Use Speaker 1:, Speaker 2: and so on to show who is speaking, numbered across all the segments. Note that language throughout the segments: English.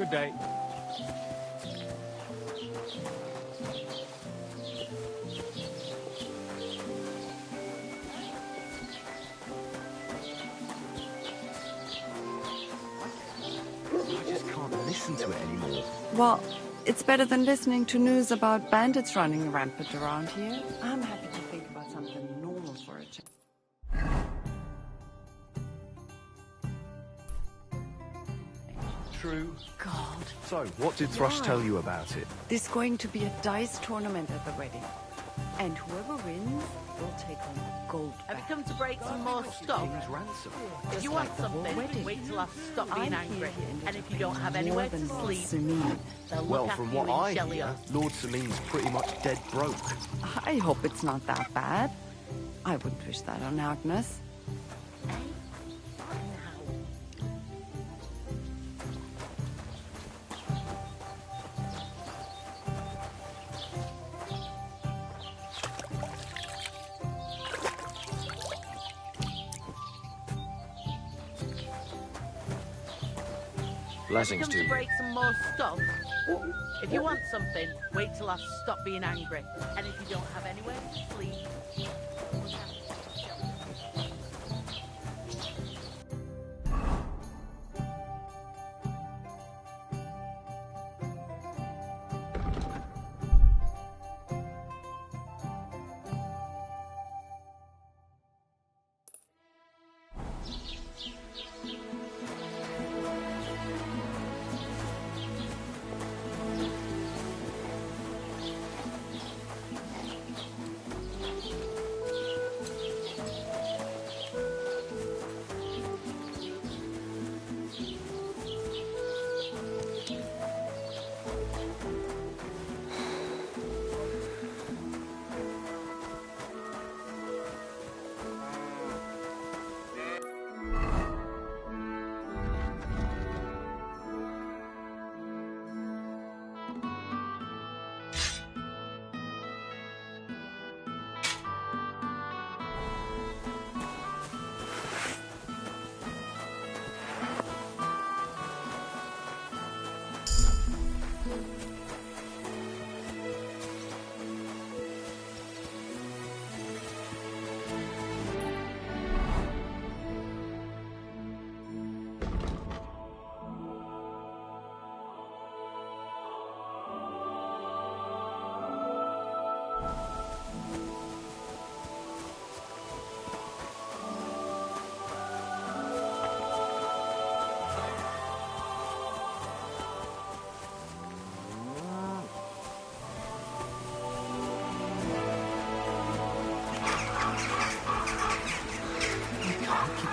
Speaker 1: Good day.
Speaker 2: I just can't listen to it anymore.
Speaker 3: Well, it's better than listening to news about bandits running rampant around here. I'm happy to think about something normal for a change.
Speaker 2: True.
Speaker 3: God.
Speaker 2: So, what did Thrush
Speaker 3: Why?
Speaker 2: tell you about it?
Speaker 3: There's going to be a dice tournament at the wedding. And whoever wins will take home a gold
Speaker 4: Have you
Speaker 3: bag.
Speaker 4: come to break some more stock?
Speaker 2: King's ransom.
Speaker 4: If
Speaker 3: Just
Speaker 4: you want
Speaker 3: like the whole
Speaker 4: something,
Speaker 3: wedding.
Speaker 4: wait till I stop being
Speaker 3: I'm
Speaker 4: angry.
Speaker 3: here
Speaker 4: And if you
Speaker 3: to
Speaker 4: don't have
Speaker 3: pay
Speaker 4: anywhere
Speaker 3: more
Speaker 4: to
Speaker 3: than
Speaker 4: sleep,
Speaker 3: Samine.
Speaker 4: they'll
Speaker 2: Well,
Speaker 4: look
Speaker 2: from
Speaker 4: after
Speaker 2: what
Speaker 4: you in
Speaker 2: I
Speaker 4: Shelley
Speaker 2: hear,
Speaker 4: Hall.
Speaker 2: Lord Selene's pretty much dead broke.
Speaker 3: I hope it's not that bad. I wouldn't wish that on Agnes.
Speaker 4: Blessings to you. Break some more stuff. If you want something, wait till I stop being angry. And if you don't have anywhere to sleep, look after you in Shelley Hall.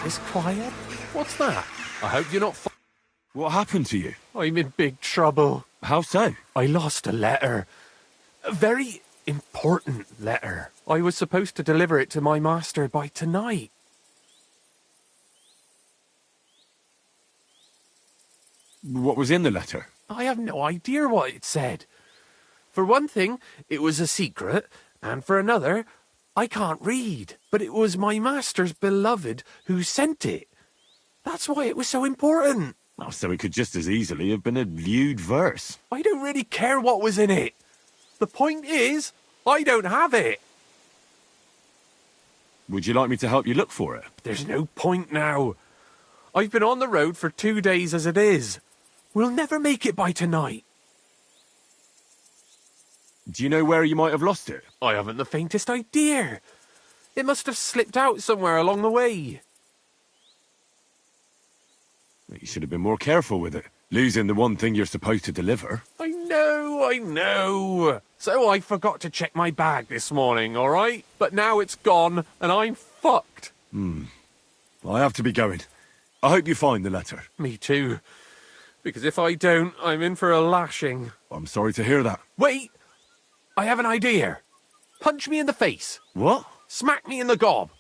Speaker 1: It's quiet. What's that? I hope you're not.
Speaker 5: What happened to you?
Speaker 1: I'm in big trouble.
Speaker 5: How so?
Speaker 1: I lost a letter. A very important letter. I was supposed to deliver it to my master by tonight.
Speaker 5: What was in the letter?
Speaker 1: I have no idea what it said. For one thing, it was a secret, and for another, I can't read. But it was my master's beloved who sent it. That's why it was so important.
Speaker 5: Oh, so it could just as easily have been a lewd verse.
Speaker 1: I don't really care what was in it. The point is, I don't have it.
Speaker 5: Would you like me to help you look for it?
Speaker 1: There's no point now. I've been on the road for 2 days as it is. We'll never make it by tonight.
Speaker 5: Do you know where you might have lost it?
Speaker 1: I haven't the faintest idea. It must have slipped out somewhere along the way.
Speaker 5: You should have been more careful with it. Losing the one thing you're supposed to deliver.
Speaker 1: I know. So I forgot to check my bag this morning, all right? But now it's gone, and I'm fucked.
Speaker 5: I have to be going. I hope you find the letter.
Speaker 1: Me too. Because if I don't, I'm in for a lashing.
Speaker 5: I'm sorry to hear that.
Speaker 1: Wait! I have an idea. Punch me in the face.
Speaker 5: What?
Speaker 1: Smack me in the gob.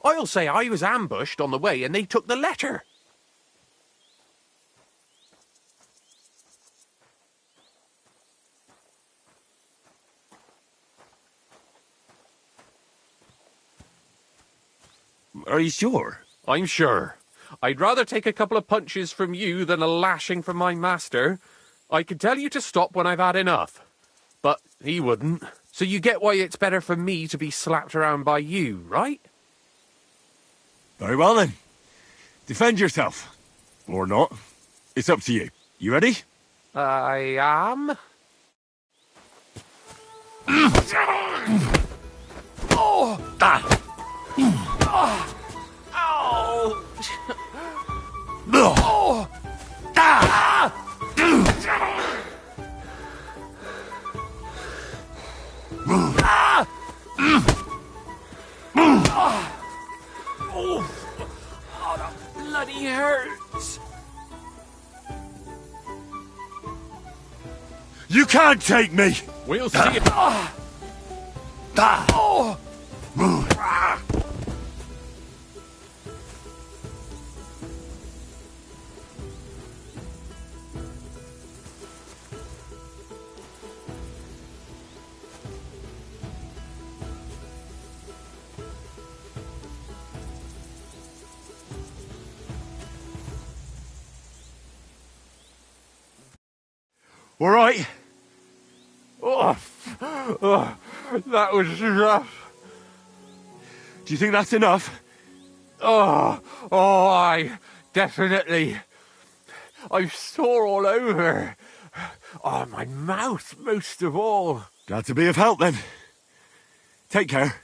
Speaker 1: I'll say I was ambushed on the way and they took the letter.
Speaker 5: Are you sure?
Speaker 1: I'm sure. I'd rather take a couple of punches from you than a lashing from my master. I could tell you to stop when I've had enough. But he wouldn't. So you get why it's better for me to be slapped around by you, right?
Speaker 5: Very well then. Defend yourself. Or not. It's up to you. You ready?
Speaker 1: I am. Oh! Ah! Oh! Ouch! Oh! Ah! Ah! Oh, that bloody hurts.
Speaker 5: You can't take me!
Speaker 1: We'll see. Oh!
Speaker 5: All right.
Speaker 1: Oh, that was rough.
Speaker 5: Do you think that's enough?
Speaker 1: I definitely. I'm sore all over. Oh, my mouth most of all.
Speaker 5: Glad to be of help then. Take care.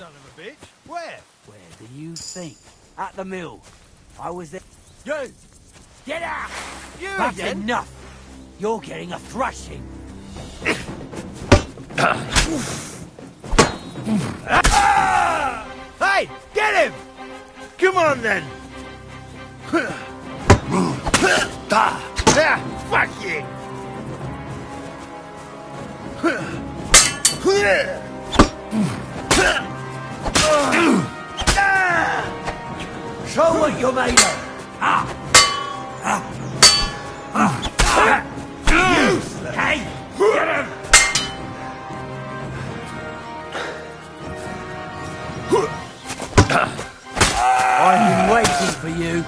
Speaker 2: son of a bitch. Where?
Speaker 6: Where do you think? At the mill. I was there.
Speaker 2: You!
Speaker 6: Get out!
Speaker 2: You
Speaker 6: That's
Speaker 2: again?
Speaker 6: enough! You're getting a thrashing.
Speaker 2: Hey! Get him! Come on then! Fuck you!
Speaker 6: Show what you're made of! Useless! Hey! Get him! I've been waiting for you.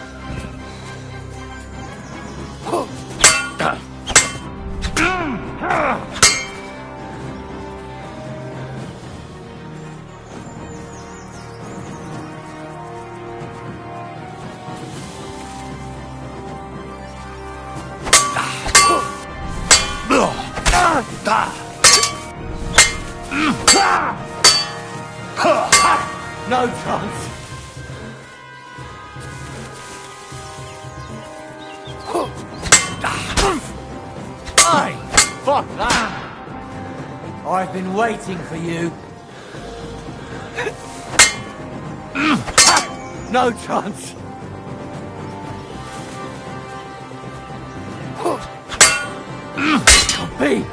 Speaker 6: No chance. Hey, fuck that. I've been waiting for you. No chance. Copy.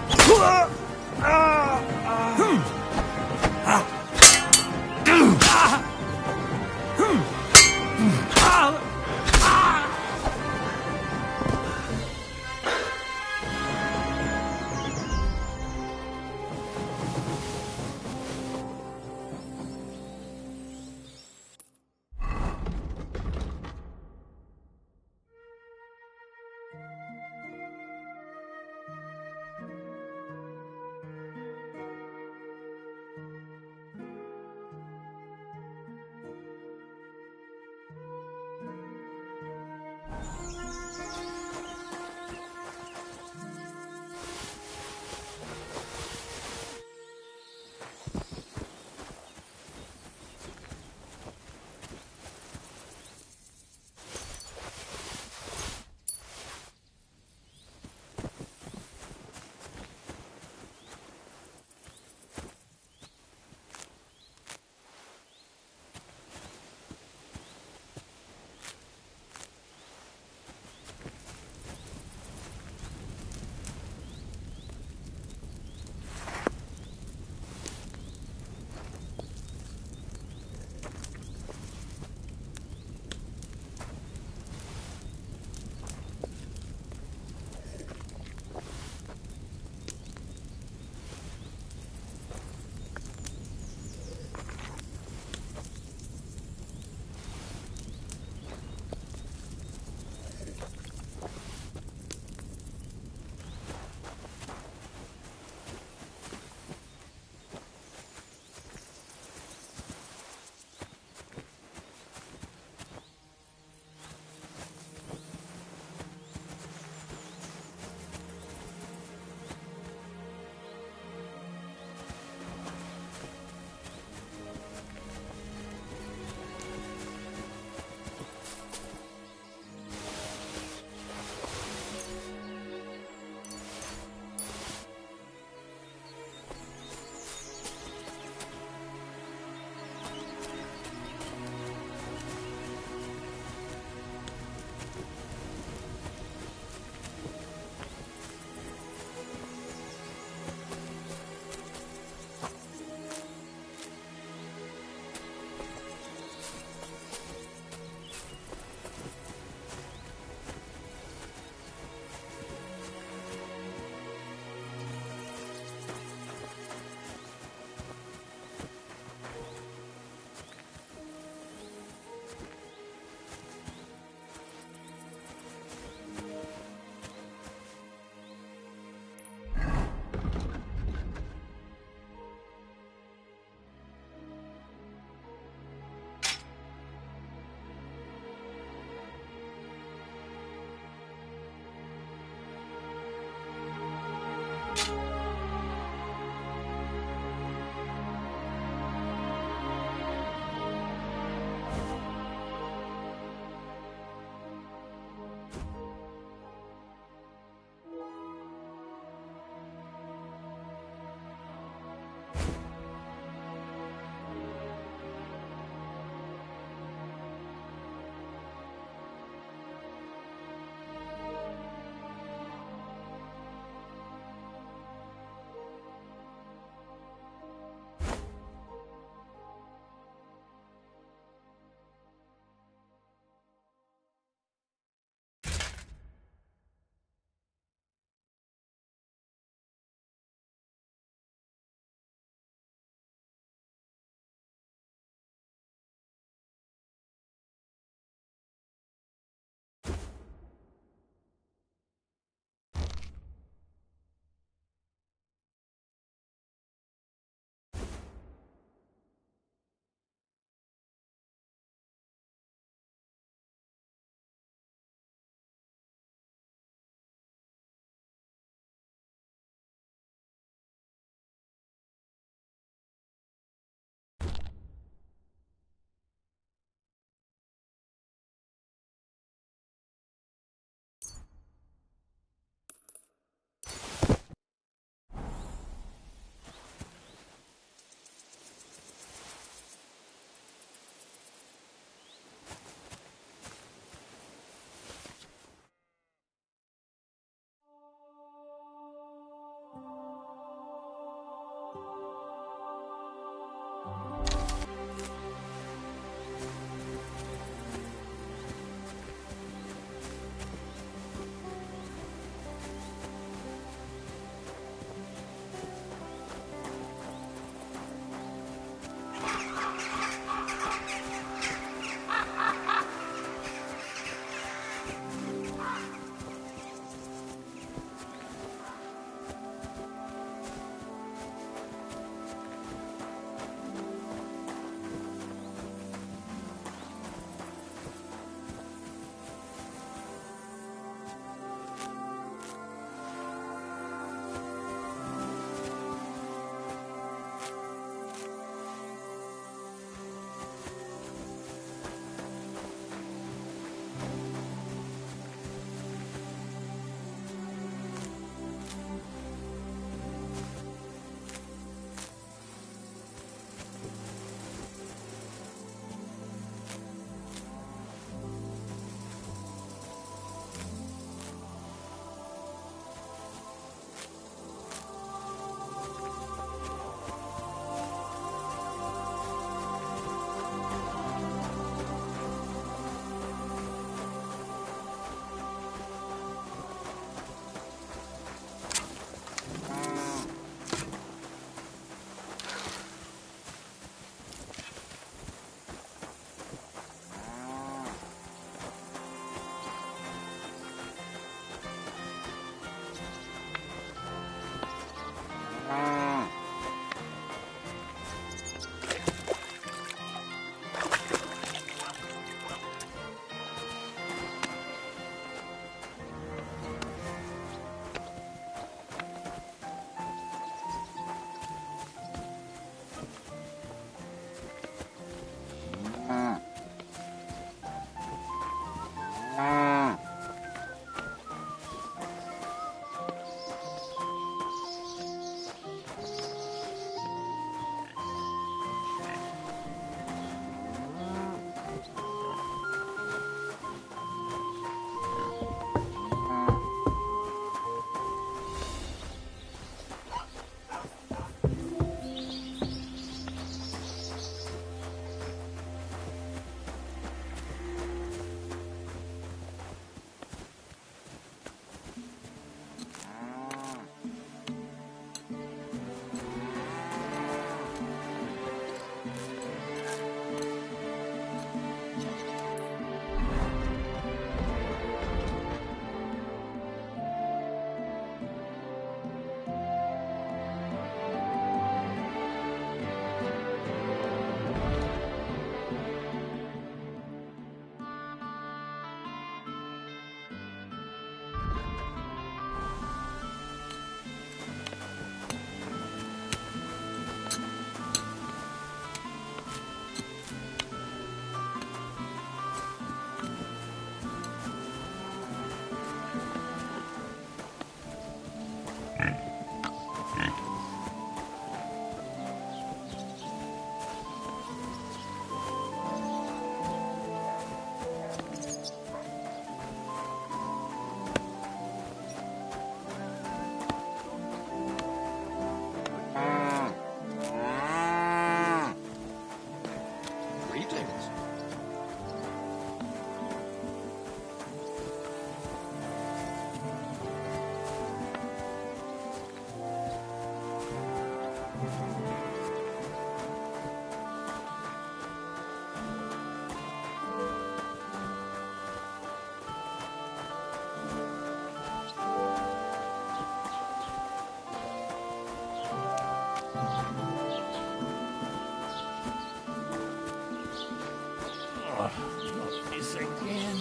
Speaker 5: Not this again.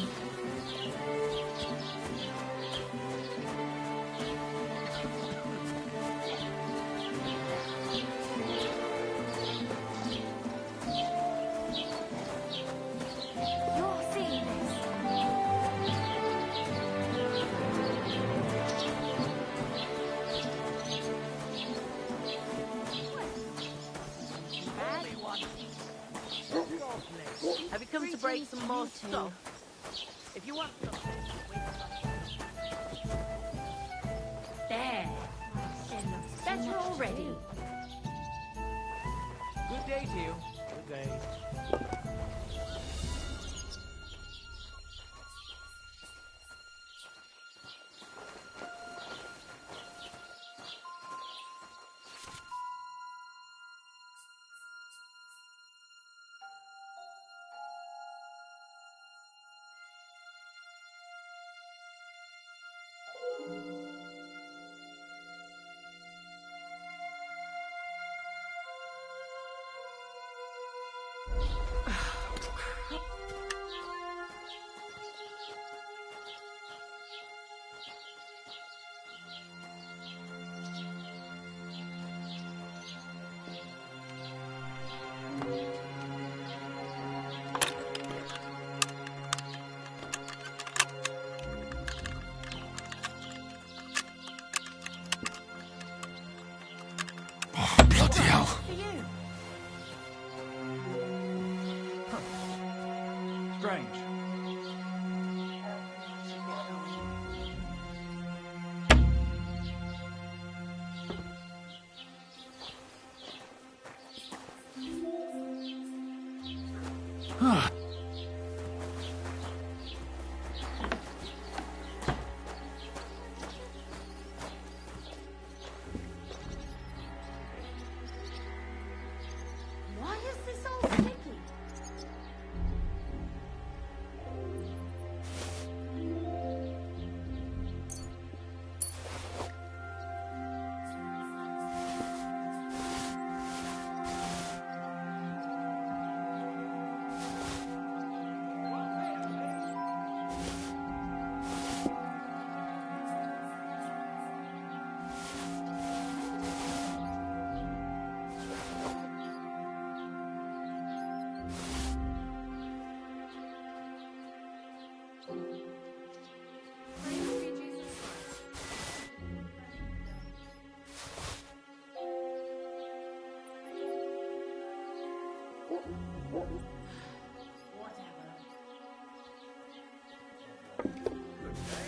Speaker 7: You're seeing this.
Speaker 4: Have you come to break some more stuff? If you want something, wait till
Speaker 7: There. It looks better already.
Speaker 2: Good day to you. Good day.
Speaker 5: Bloody hell.
Speaker 7: For you.
Speaker 6: Strange.
Speaker 7: Why is this all sticky?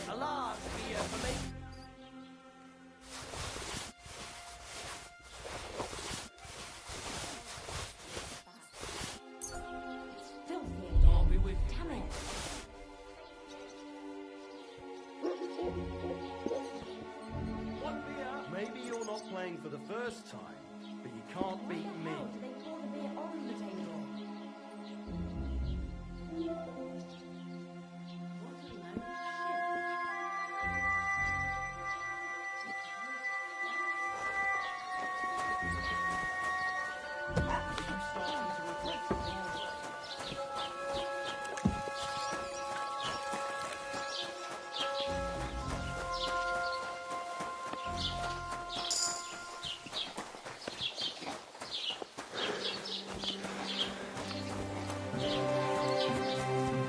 Speaker 6: Alarm here for me.
Speaker 7: Filthy
Speaker 6: I'll
Speaker 7: again.
Speaker 6: be with you.
Speaker 7: Damn it.
Speaker 6: One beer.
Speaker 8: Maybe you're not playing for the first time, but you can't beat me.
Speaker 7: How do they pour the beer on the table? What a load of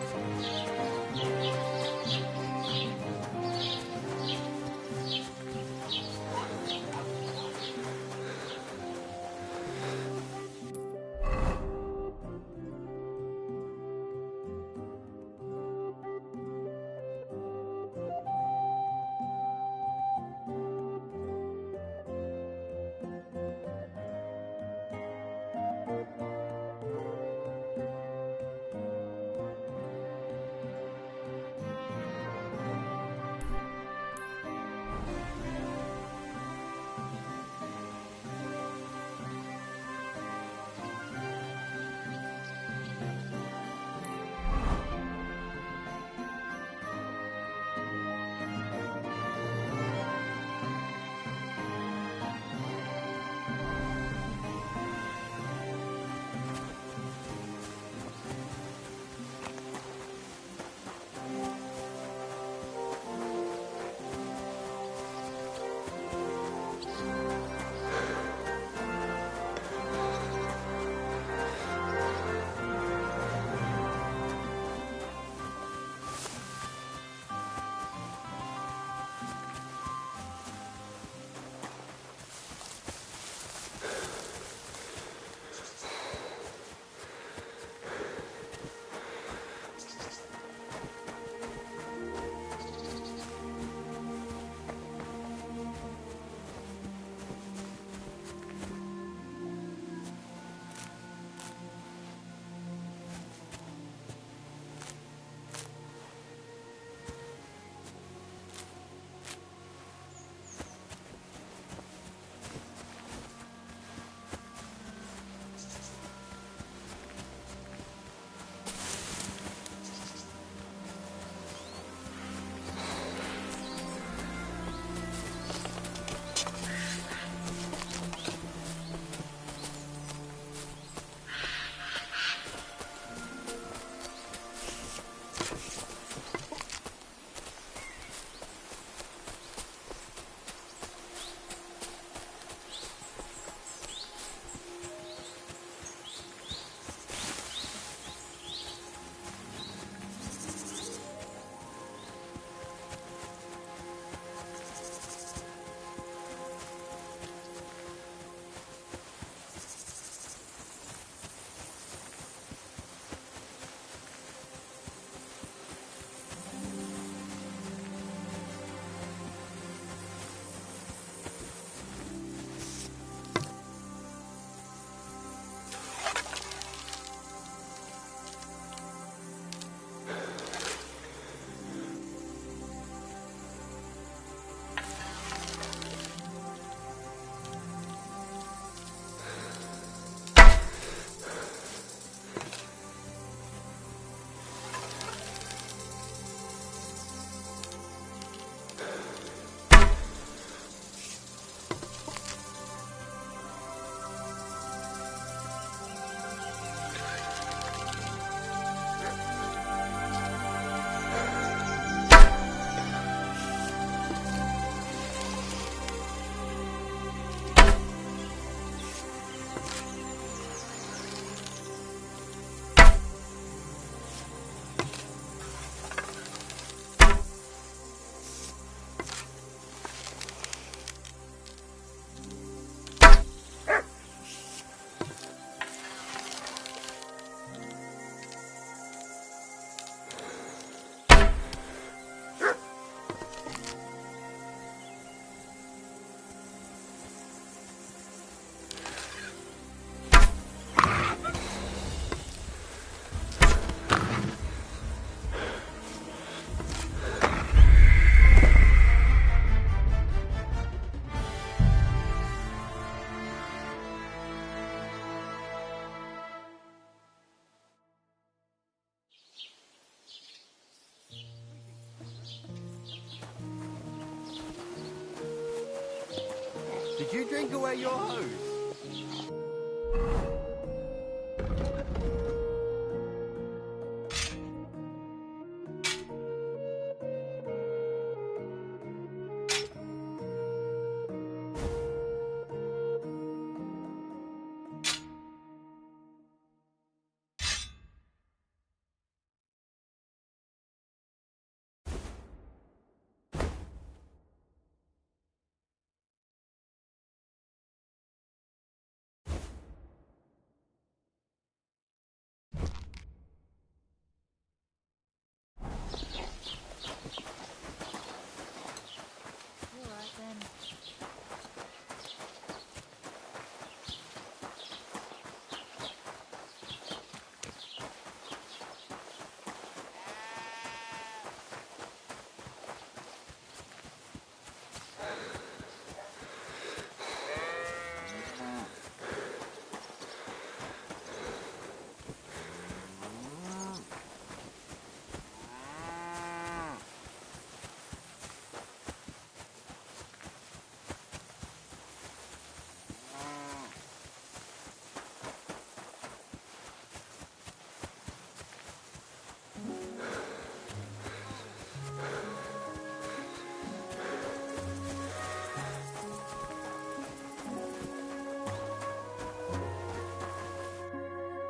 Speaker 2: Did you drink away your hose?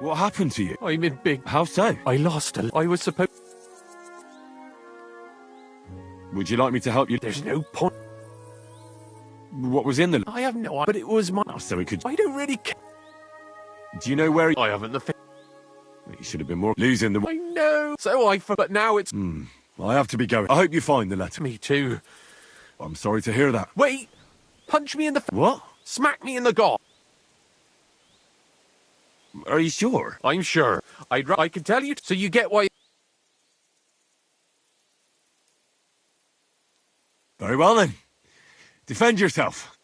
Speaker 5: What happened to you?
Speaker 1: I'm in big...
Speaker 5: How so?
Speaker 1: I lost a... I was supposed...
Speaker 5: Would you like me to help you?
Speaker 1: There's no point.
Speaker 5: What was in the...
Speaker 1: I have no... But it was my...
Speaker 5: Oh, so we could...
Speaker 1: I don't really care.
Speaker 5: Do you know where...
Speaker 1: I haven't the...
Speaker 5: You should have been more... Losing the...
Speaker 1: I know. So I... But now it's...
Speaker 5: I have to be going. I hope you find the letter.
Speaker 1: Me too.
Speaker 5: I'm sorry to hear that.
Speaker 1: Wait! Punch me in the...
Speaker 5: What?
Speaker 1: Smack me in the gob.
Speaker 5: Are you sure?
Speaker 1: I'm sure. I can tell you... So you get why...
Speaker 5: Very well then. Defend yourself.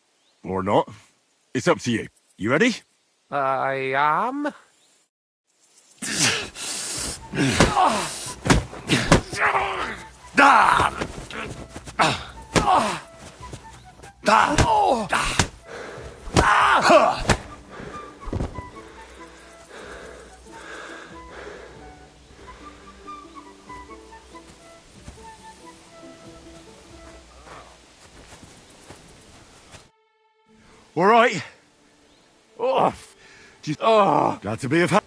Speaker 5: Or not. It's up to you. You ready?
Speaker 1: I am...
Speaker 5: All right.
Speaker 1: Oh,
Speaker 5: Just,
Speaker 1: oh.
Speaker 5: glad to be of help.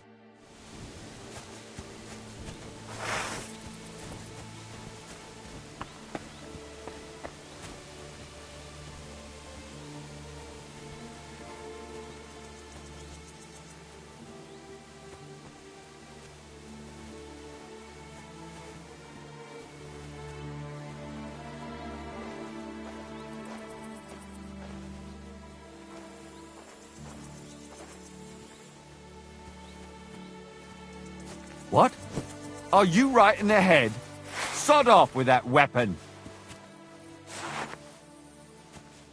Speaker 6: What? Are you right in the head? Sod off with that weapon.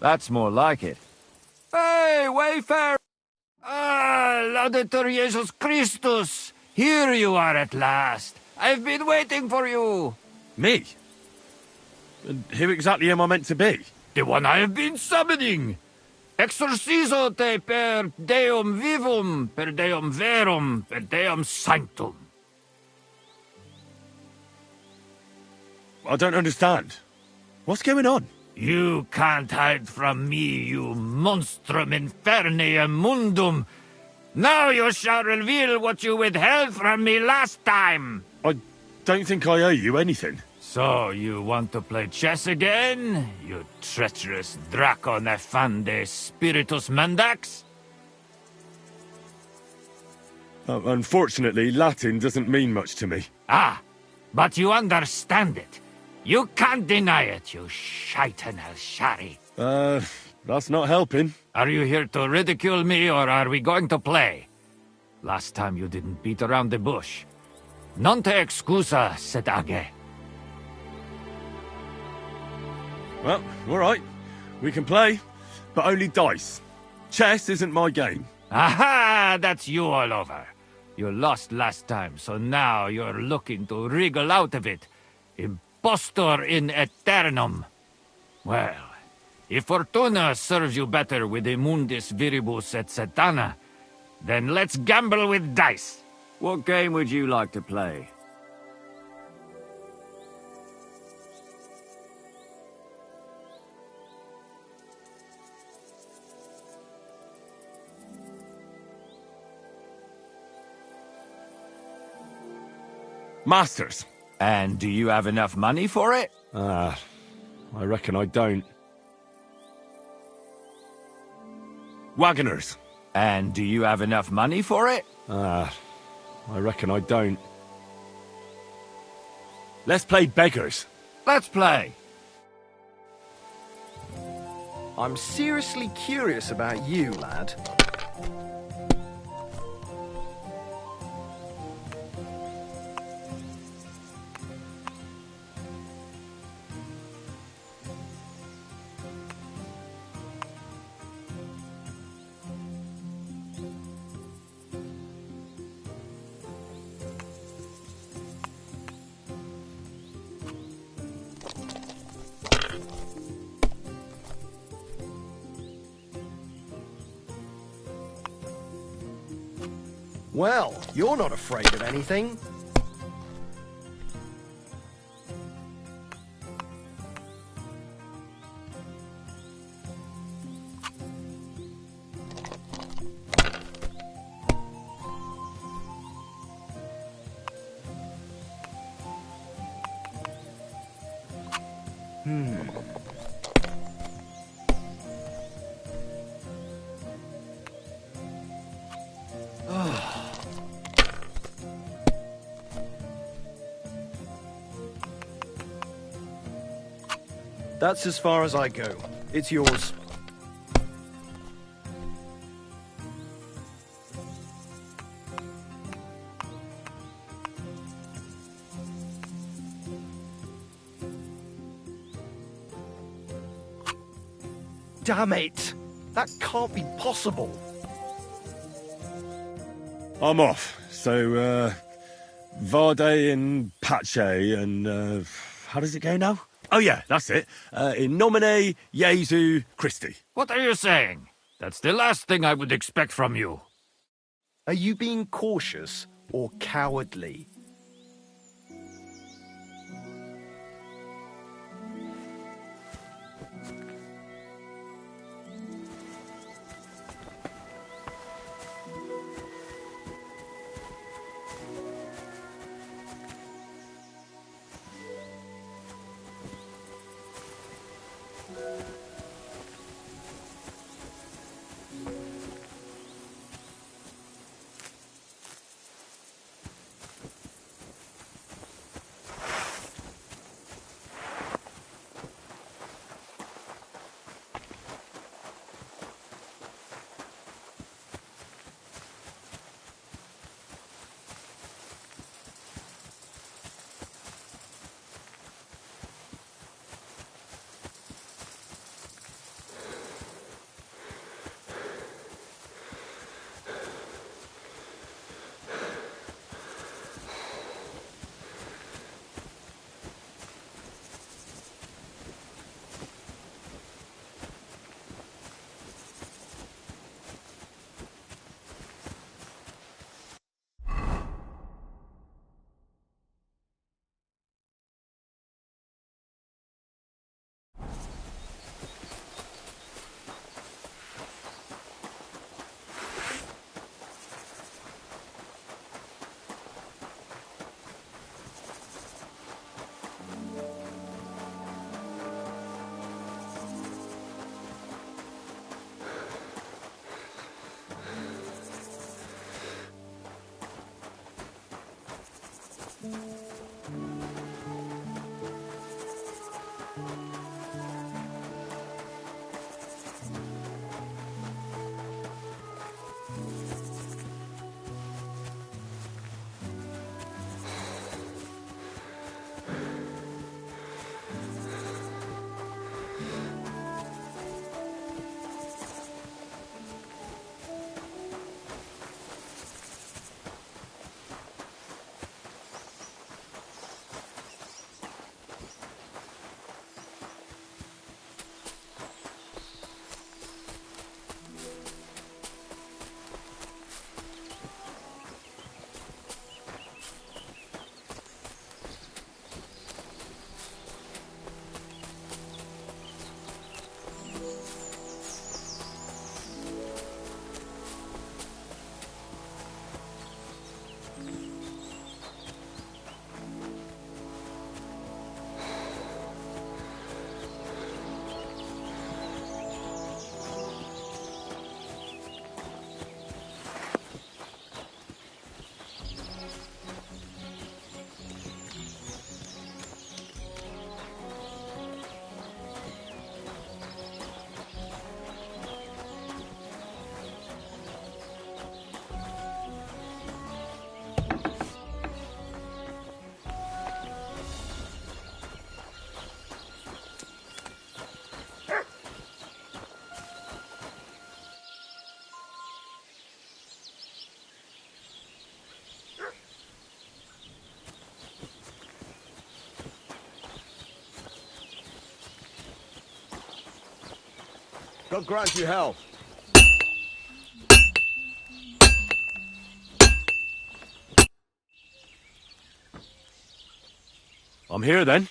Speaker 6: That's more like it. Hey, Wayfarer! Ah, Laudetur Jesus Christus! Here you are at last. I've been waiting for you.
Speaker 5: Me? And who exactly am I meant to be?
Speaker 6: The one I have been summoning. Exorcizo te per Deum vivum, per Deum verum, per Deum sanctum.
Speaker 5: I don't understand. What's going on?
Speaker 6: You can't hide from me, you monstrum infernium mundum. Now you shall reveal what you withheld from me last time.
Speaker 5: I don't think I owe you anything.
Speaker 6: So, you want to play chess again, you treacherous Draco Nefande Spiritus Mandax?
Speaker 5: Unfortunately, Latin doesn't mean much to me.
Speaker 6: Ah, but you understand it. You can't deny it, you shaitan al-Shari.
Speaker 5: That's not helping.
Speaker 6: Are you here to ridicule me, or are we going to play? Last time you didn't beat around the bush. Non te excusa, sedage.
Speaker 5: Well, all right. We can play, but only dice. Chess isn't my game.
Speaker 6: Aha! That's you all over. You lost last time, so now you're looking to wriggle out of it. Impostor in aeternum. Well, If Fortuna serves you better with a mundus viribus et satana, then let's gamble with dice.
Speaker 2: What game would you like to play?
Speaker 5: Masters.
Speaker 6: And do you have enough money for it?
Speaker 5: I reckon I don't. Wagoners.
Speaker 6: And do you have enough money for it?
Speaker 5: I reckon I don't. Let's play beggars.
Speaker 6: Let's play.
Speaker 8: I'm seriously curious about you, lad. Well, you're not afraid of anything. That's as far as I go. It's yours. Damn it! That can't be possible.
Speaker 5: I'm off. So, Vade and Pace and, how does it go now? Oh yeah, that's it. In nomine Jesu Christi.
Speaker 6: What are you saying? That's the last thing I would expect from you.
Speaker 8: Are you being cautious or cowardly?
Speaker 9: God grant you health.
Speaker 5: I'm here then.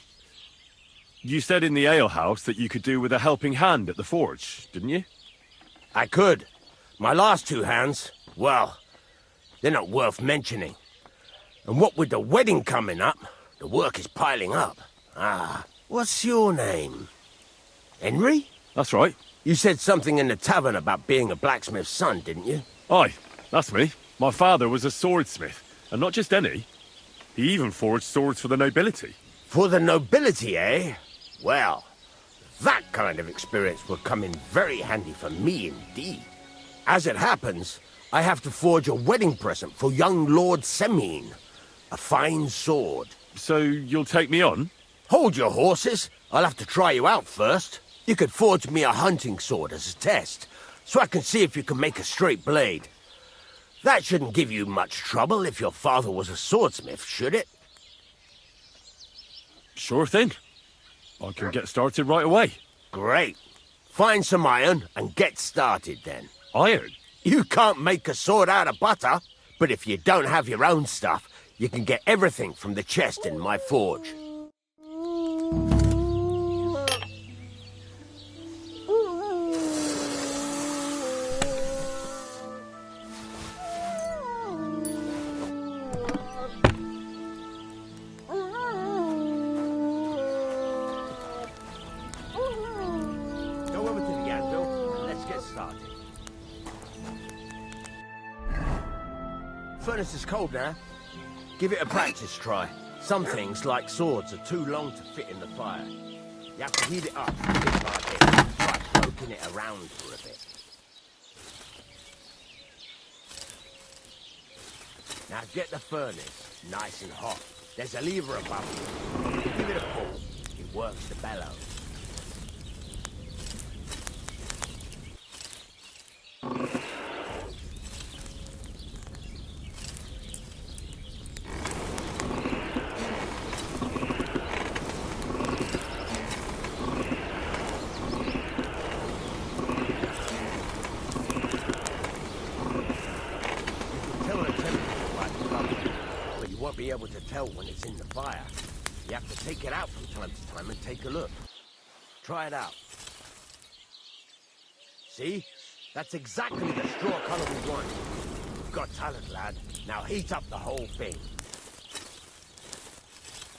Speaker 5: You said in the alehouse that you could do with a helping hand at the forge, didn't you?
Speaker 9: I could. My last two hands, well, they're not worth mentioning. And what with the wedding coming up, the work is piling up. What's your name? Henry?
Speaker 5: That's right.
Speaker 9: You said something in the tavern about being a blacksmith's son, didn't you?
Speaker 5: Aye, that's me. My father was a swordsmith, and not just any. He even forged swords for the nobility.
Speaker 9: For the nobility, eh? Well, that kind of experience will come in very handy for me indeed. As it happens, I have to forge a wedding present for young Lord Semine. A fine sword.
Speaker 5: So you'll take me on?
Speaker 9: Hold your horses. I'll have to try you out first. You could forge me a hunting sword as a test, so I can see if you can make a straight blade. That shouldn't give you much trouble if your father was a swordsmith, should it?
Speaker 5: Sure thing. I can get started right away.
Speaker 9: Great. Find some iron and get started then.
Speaker 5: Iron?
Speaker 9: You can't make a sword out of butter, but if you don't have your own stuff, you can get everything from the chest in my forge. Go over to the anvil and let's get started. Furnace is cold now. Give it a practice try. Some things, like swords, are too long to fit in the fire. You have to heat it up, bit by bit. Try poking it around for a bit. Now get the furnace nice and hot. There's a lever above you. Give it a pull. It works the bellows. Be able to tell when it's in the fire. You have to take it out from time to time and take a look. Try it out. See? That's exactly the straw color we want. You've got talent, lad. Now heat up the whole thing.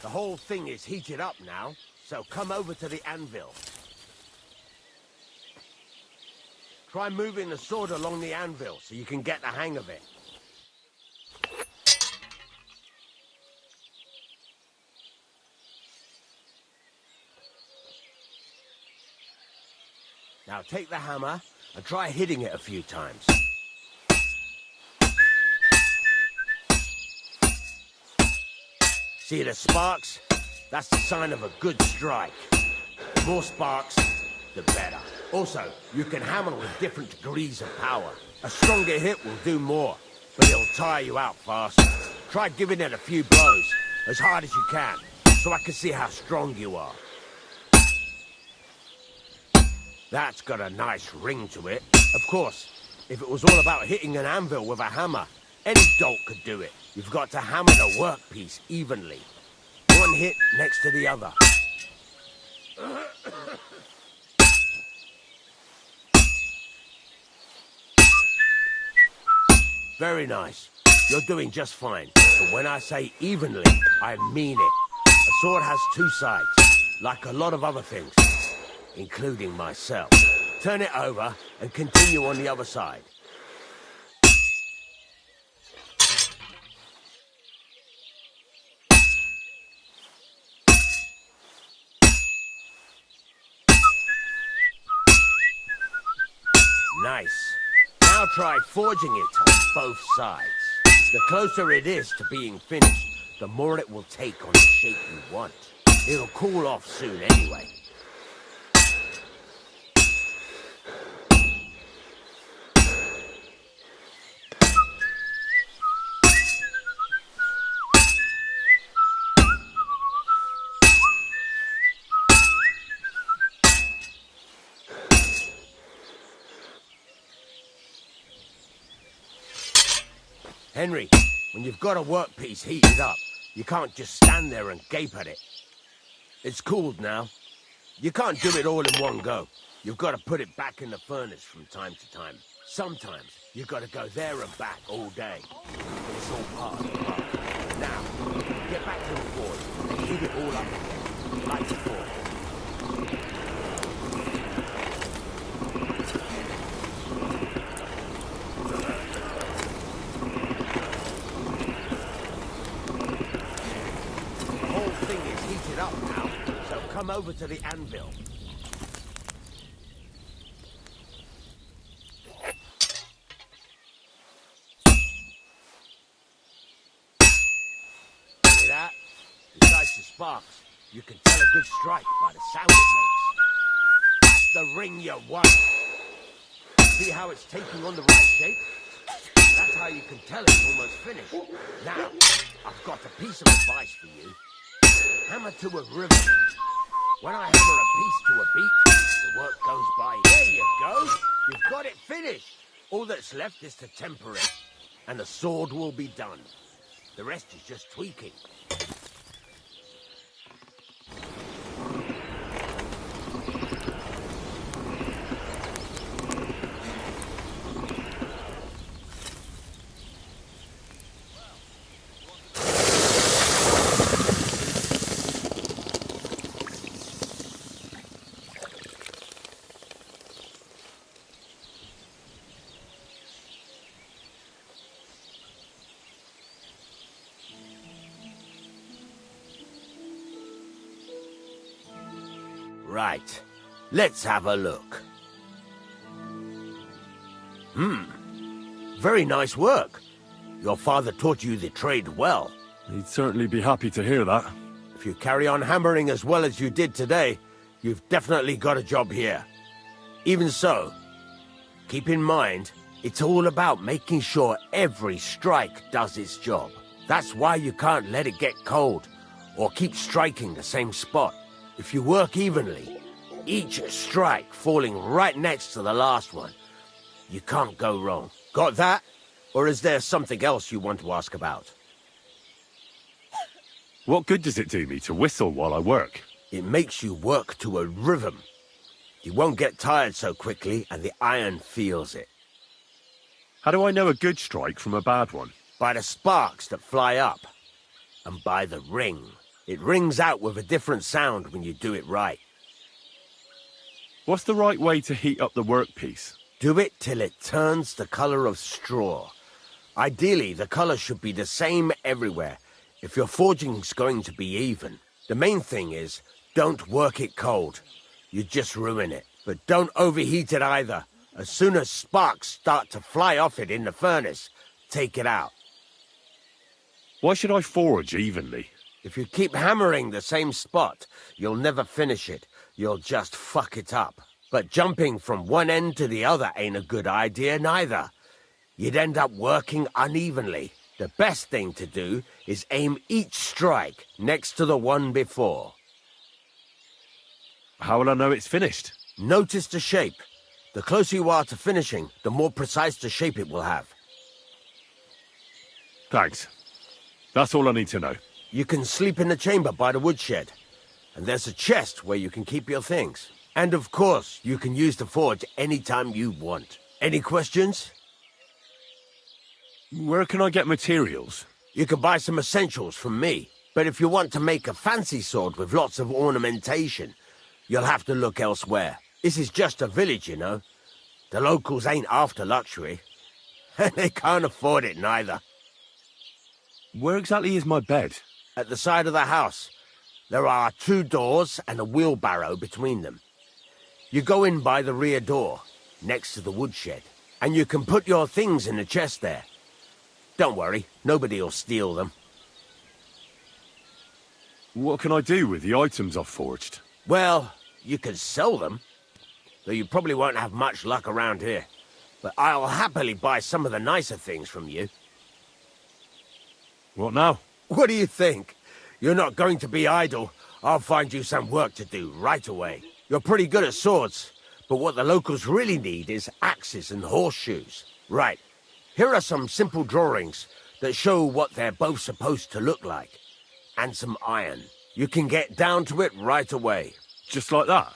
Speaker 9: The whole thing is heated up now, so come over to the anvil. Try moving the sword along the anvil so you can get the hang of it. Now take the hammer and try hitting it a few times. See the sparks? That's the sign of a good strike. The more sparks, the better. Also, you can hammer with different degrees of power. A stronger hit will do more, but it'll tire you out faster. Try giving it a few blows, as hard as you can, so I can see how strong you are. That's got a nice ring to it. Of course, if it was all about hitting an anvil with a hammer, any dolt could do it. You've got to hammer the workpiece evenly. One hit next to the other. Very nice. You're doing just fine. But when I say evenly, I mean it. A sword has two sides, like a lot of other things. Including myself. Turn it over and continue on the other side. Nice. Now try forging it on both sides. The closer it is to being finished, the more it will take on the shape you want. It'll cool off soon anyway. Henry, when you've got a workpiece heated up, you can't just stand there and gape at it. It's cooled now. You can't do it all in one go. You've got to put it back in the furnace from time to time. Sometimes you've got to go there and back all day. But it's all part of the work. Now, get back to the forge and heat it all up again, like before. The whole thing is heated up now, so come over to the anvil. That, besides the sparks, you can tell a good strike by the sound it makes. That's the ring you want. See how it's taking on the right shape? That's how you can tell it's almost finished. Now, I've got a piece of advice for you. Hammer to a rhythm. When I hammer a piece to a beat, the work goes by. There you go. You've got it finished. All that's left is to temper it, and the sword will be done. The rest is just tweaking. Right. Let's have a look. Very nice work. Your father taught you the trade well.
Speaker 5: He'd certainly be happy to hear that.
Speaker 9: If you carry on hammering as well as you did today, you've definitely got a job here. Even so, keep in mind, it's all about making sure every strike does its job. That's why you can't let it get cold, or keep striking the same spot. If you work evenly, each strike falling right next to the last one, you can't go wrong. Got that? Or is there something else you want to ask about?
Speaker 5: What good does it do me to whistle while I work?
Speaker 9: It makes you work to a rhythm. You won't get tired so quickly, and the iron feels it.
Speaker 5: How do I know a good strike from a bad one?
Speaker 9: By the sparks that fly up, and by the ring. It rings out with a different sound when you do it right.
Speaker 5: What's the right way to heat up the workpiece?
Speaker 9: Do it till it turns the color of straw. Ideally, the color should be the same everywhere, if your forging's going to be even. The main thing is, don't work it cold. You just ruin it. But don't overheat it either. As soon as sparks start to fly off it in the furnace, take it out.
Speaker 5: Why should I forge evenly?
Speaker 9: If you keep hammering the same spot, you'll never finish it. You'll just fuck it up. But jumping from one end to the other ain't a good idea neither. You'd end up working unevenly. The best thing to do is aim each strike next to the one before.
Speaker 5: How will I know it's finished?
Speaker 9: Notice the shape. The closer you are to finishing, the more precise the shape it will have.
Speaker 5: Thanks. That's all I need to know.
Speaker 9: You can sleep in the chamber by the woodshed. And there's a chest where you can keep your things. And of course, you can use the forge anytime you want. Any questions?
Speaker 5: Where can I get materials?
Speaker 9: You can buy some essentials from me. But if you want to make a fancy sword with lots of ornamentation, you'll have to look elsewhere. This is just a village, you know. The locals ain't after luxury. And they can't afford it neither.
Speaker 5: Where exactly is my bed?
Speaker 9: At the side of the house. There are 2 doors and a wheelbarrow between them. You go in by the rear door, next to the woodshed, and you can put your things in the chest there. Don't worry, nobody'll steal them.
Speaker 5: What can I do with the items I've forged?
Speaker 9: Well, you can sell them, though you probably won't have much luck around here. But I'll happily buy some of the nicer things from you.
Speaker 5: What now?
Speaker 9: What do you think? You're not going to be idle. I'll find you some work to do right away. You're pretty good at swords, but what the locals really need is axes and horseshoes. Right. Here are some simple drawings that show what they're both supposed to look like. And some iron. You can get down to it right away.
Speaker 5: Just like that?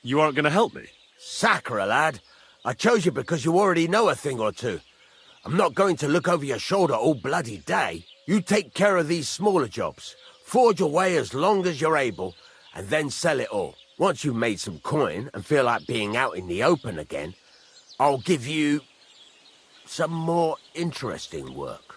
Speaker 5: You aren't going to help me?
Speaker 9: Sakura, lad. I chose you because you already know a thing or two. I'm not going to look over your shoulder all bloody day. You take care of these smaller jobs. Forge away as long as you're able, and then sell it all. Once you've made some coin and feel like being out in the open again, I'll give you some more interesting work.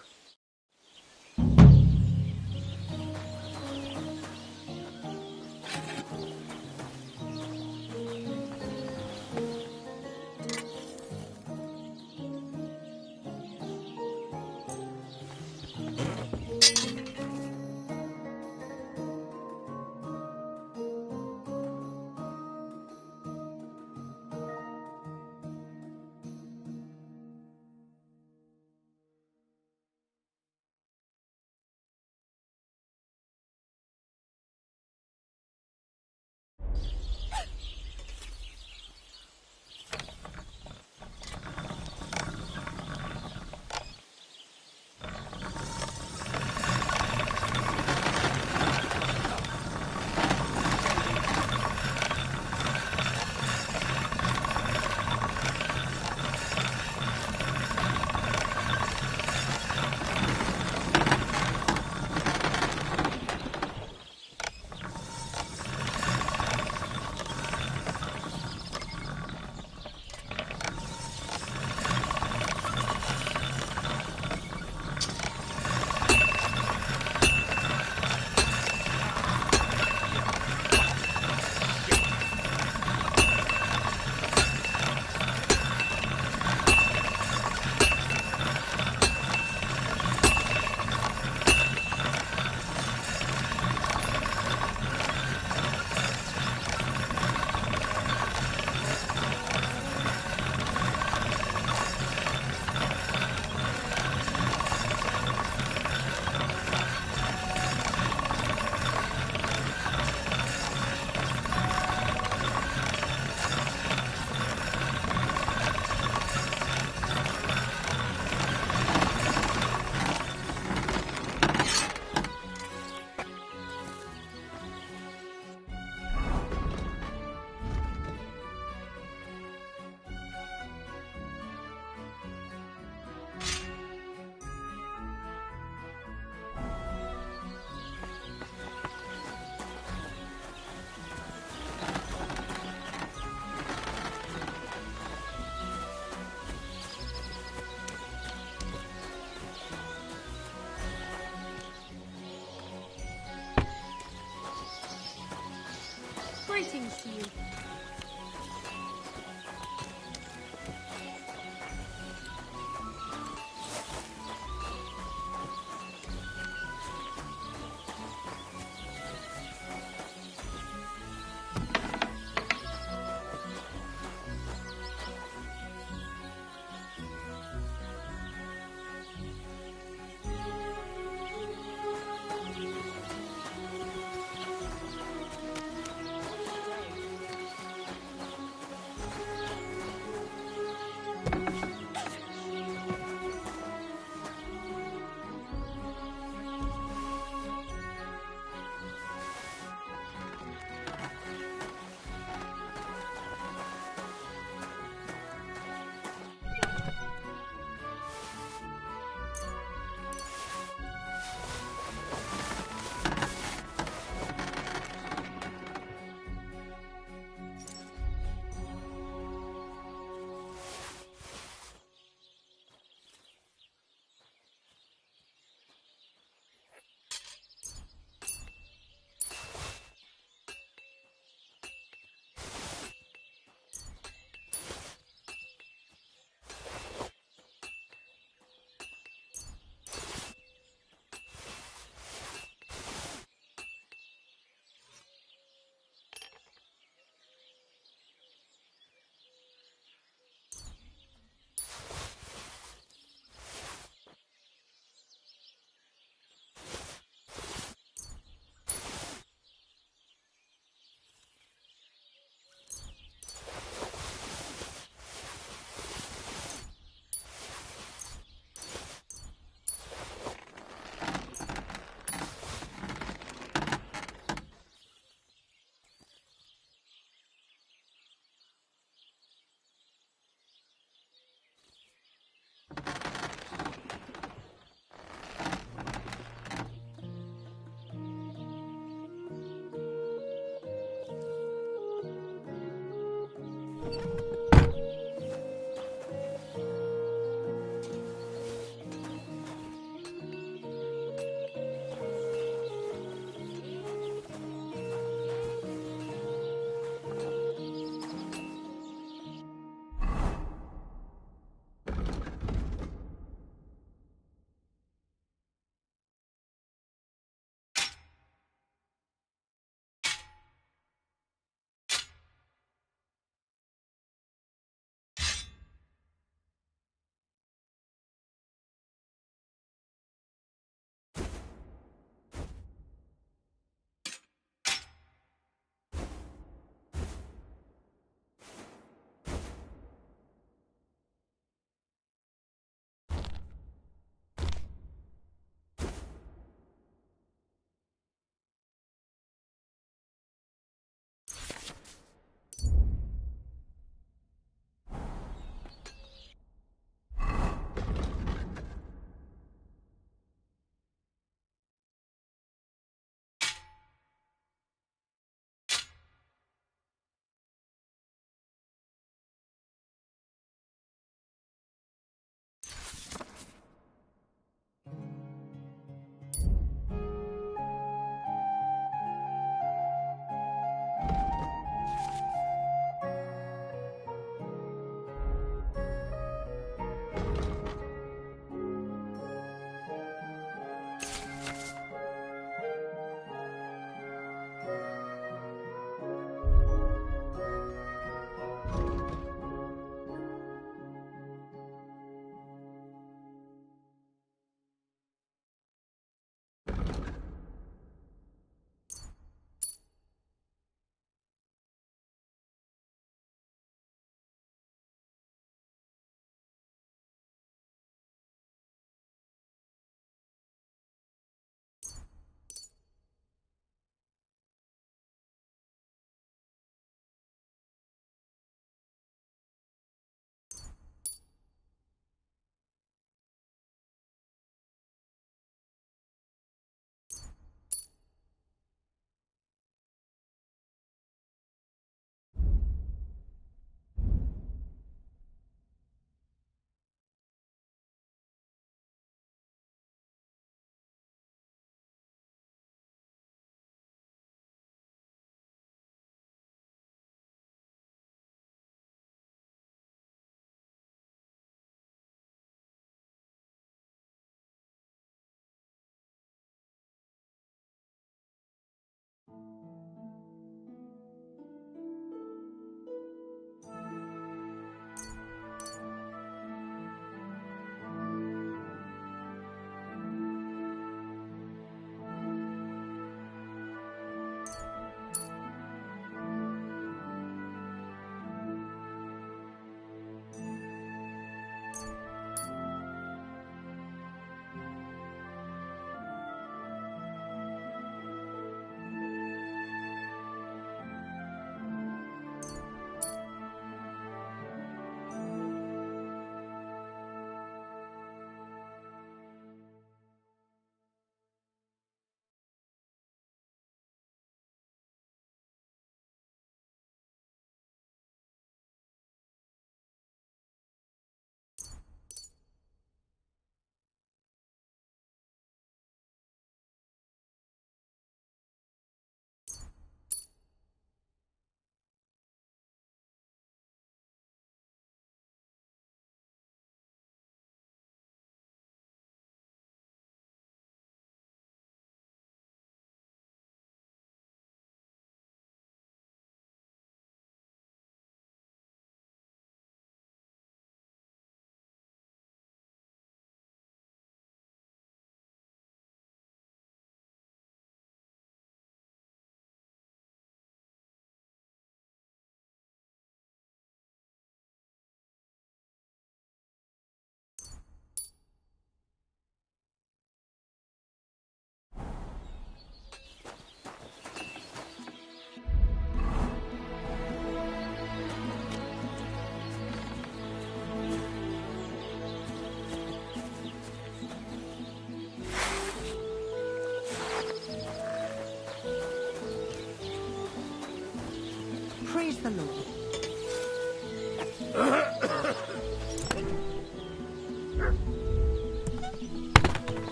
Speaker 3: Praise the Lord.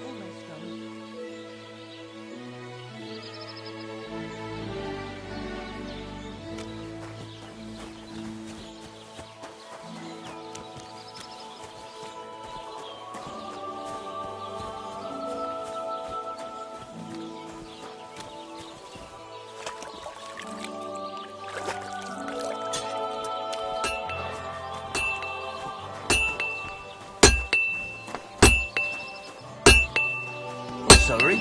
Speaker 4: Almost done.
Speaker 9: Sorry?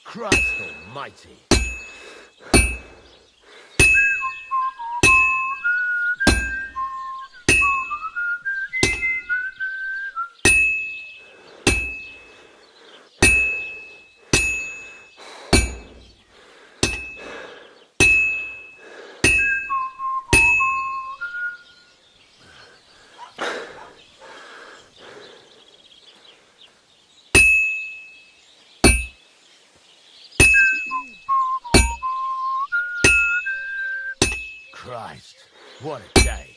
Speaker 9: Christ almighty. Christ, what a day.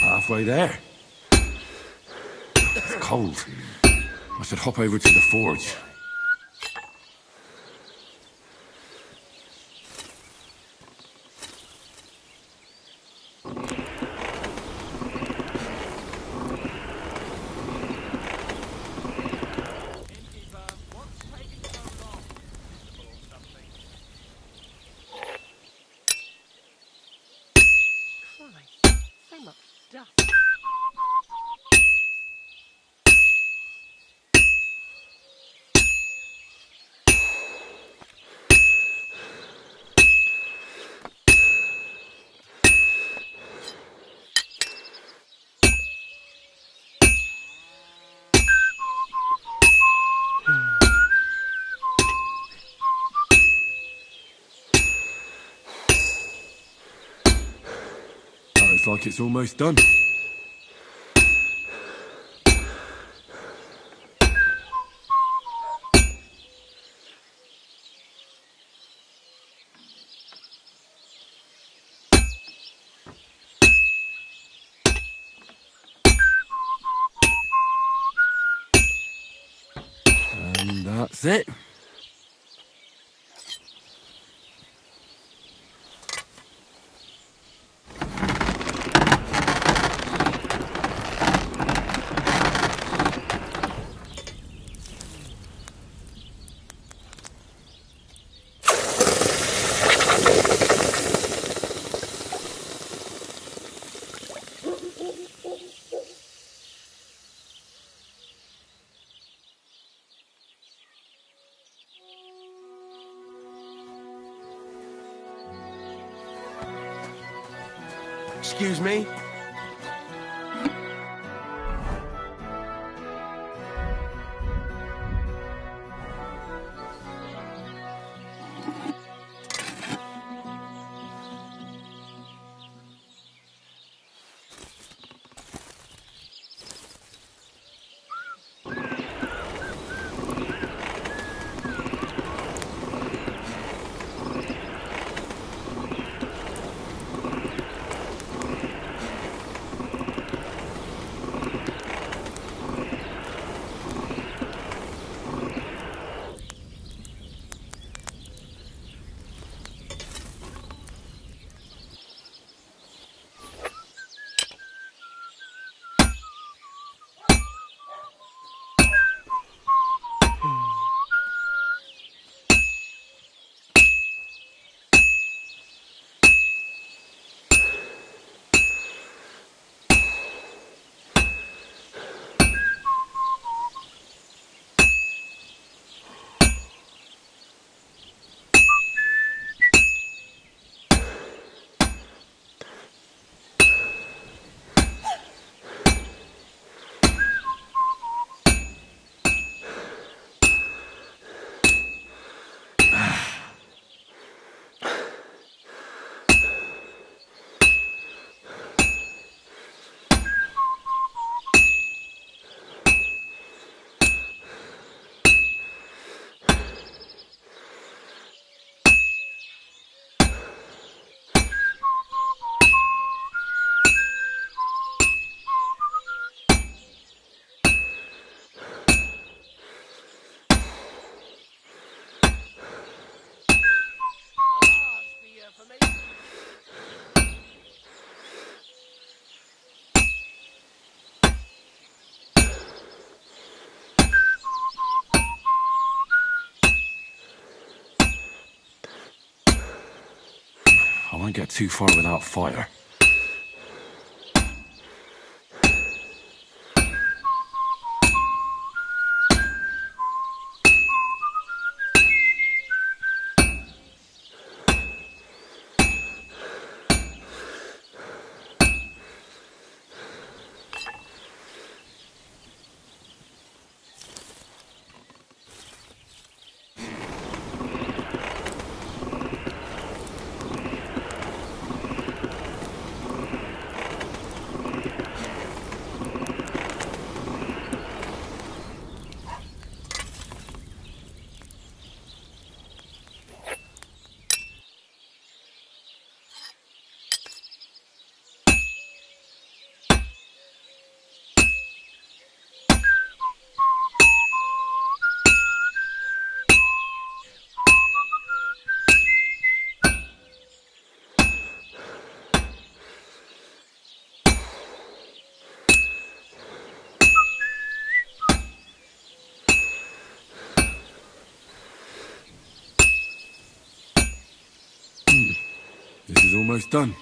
Speaker 5: Halfway there. It's cold. I should hop over to the forge.
Speaker 4: Christ, so much dust.
Speaker 5: Looks like it's almost done. And that's it.
Speaker 9: Excuse me?
Speaker 5: I won't get too far without fire. This is almost done.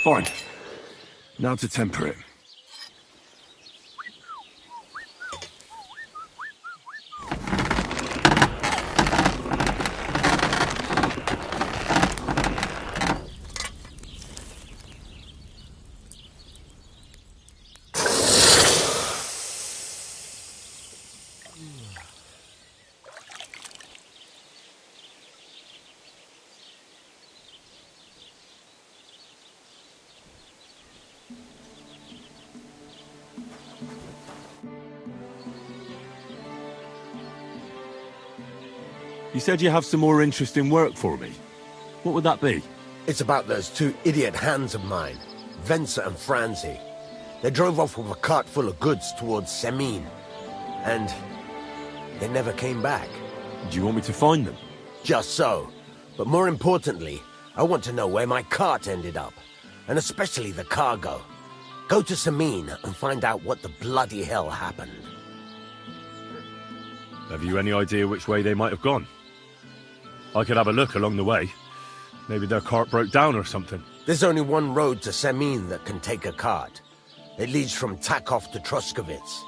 Speaker 5: Fine. Now to temper it. You said you have some more interesting work for me. What would that be?
Speaker 9: It's about those two idiot hands of mine, Venser and Franzi. They drove off with a cart full of goods towards Semin, and they never came back.
Speaker 5: Do you want me to find them?
Speaker 9: Just so. But more importantly, I want to know where my cart ended up, and especially the cargo. Go to Semin and find out what the bloody hell happened.
Speaker 5: Have you any idea which way they might have gone? I could have a look along the way. Maybe their cart broke down or something.
Speaker 9: There's only one road to Semin that can take a cart. It leads from Takov to Troskovitz,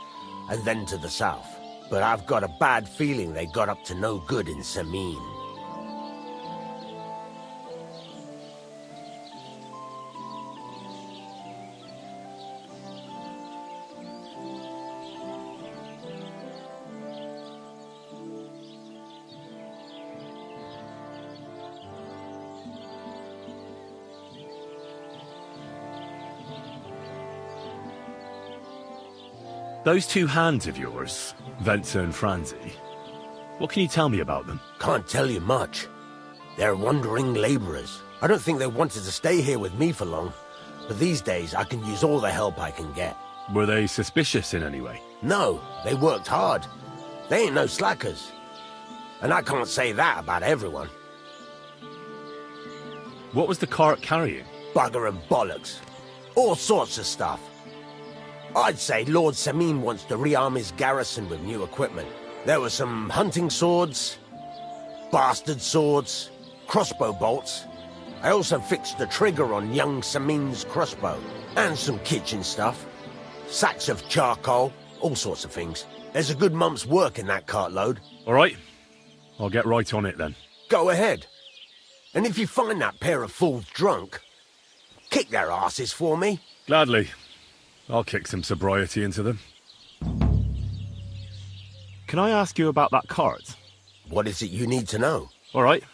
Speaker 9: and then to the south. But I've got a bad feeling they got up to no good in Semin.
Speaker 5: Those two hands of yours, Venza and Franzi, what can you tell me about them?
Speaker 9: Can't tell you much. They're wandering labourers. I don't think they wanted to stay here with me for long. But these days, I can use all the help I can get.
Speaker 5: Were they suspicious in any way?
Speaker 9: No, they worked hard. They ain't no slackers. And I can't say that about everyone.
Speaker 5: What was the cart carrying?
Speaker 9: Bugger and bollocks. All sorts of stuff. I'd say Lord Samin wants to rearm his garrison with new equipment. There were some hunting swords, bastard swords, crossbow bolts. I also fixed the trigger on young Samin's crossbow. And some kitchen stuff. Sacks of charcoal, all sorts of things. There's a good month's work in that cartload.
Speaker 5: All right. I'll get right on it then.
Speaker 9: Go ahead. And if you find that pair of fools drunk, kick their asses for me.
Speaker 5: Gladly. I'll kick some sobriety into them. Can I ask you about that cart?
Speaker 9: What is it you need to know?
Speaker 5: All right.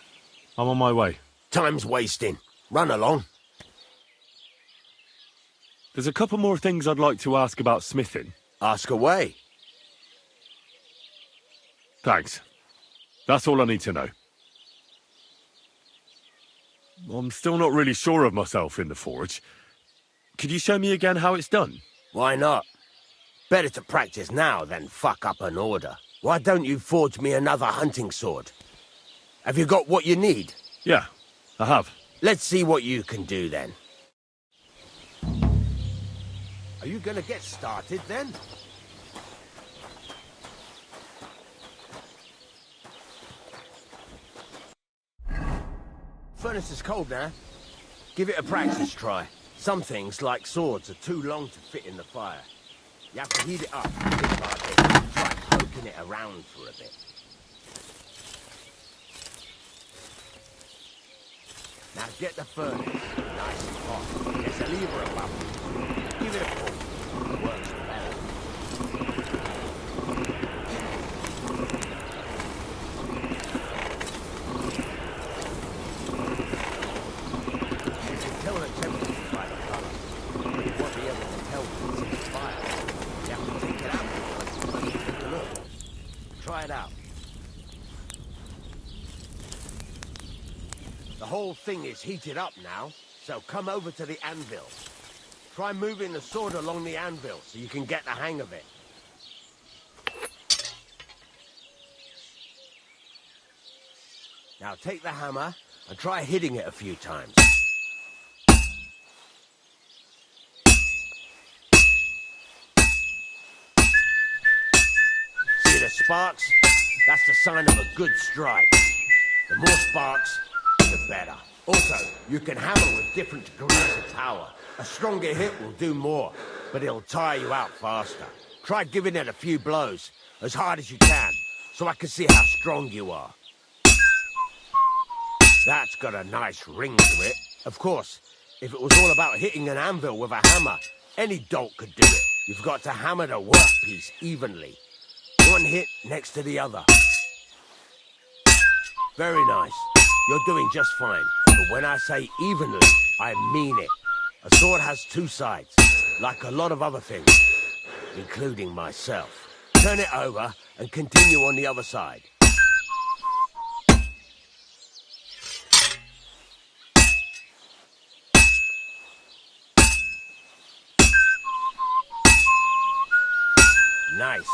Speaker 5: I'm on my way.
Speaker 9: Time's wasting. Run along.
Speaker 5: There's a couple more things I'd like to ask about smithing.
Speaker 9: Ask away.
Speaker 5: Thanks. That's all I need to know. I'm still not really sure of myself in the forge. Could you show me again how it's done?
Speaker 9: Why not? Better to practice now than fuck up an order. Why don't you forge me another hunting sword? Have you got what you need?
Speaker 5: Yeah, I have.
Speaker 9: Let's see what you can do then. Are you gonna get started then? Furnace is cold now. Give it a practice try. Some things, like swords, are too long to fit in the fire. You have to heat it up, just like this. Try poking it around for a bit. Now get the furnace nice and hot. There's a lever above. Give it a pull. It works better. You can tell the temperature by the colour, but you won't be able to tell when it's in the fire. You have to take it out and take a look. Try it out. The whole thing is heated up now, so come over to the anvil. Try moving the sword along the anvil so you can get the hang of it. Now take the hammer and try hitting it a few times. See the sparks? That's the sign of a good strike. The more sparks, the better. Also, you can hammer with different degrees of power. A stronger hit will do more, but it'll tire you out faster. Try giving it a few blows, as hard as you can, so I can see how strong you are. That's got a nice ring to it. Of course, if it was all about hitting an anvil with a hammer, any dolt could do it. You've got to hammer the workpiece evenly. One hit next to the other. Very nice. You're doing just fine. But when I say evenly, I mean it. A sword has two sides, like a lot of other things, including myself. Turn it over and continue on the other side. Nice.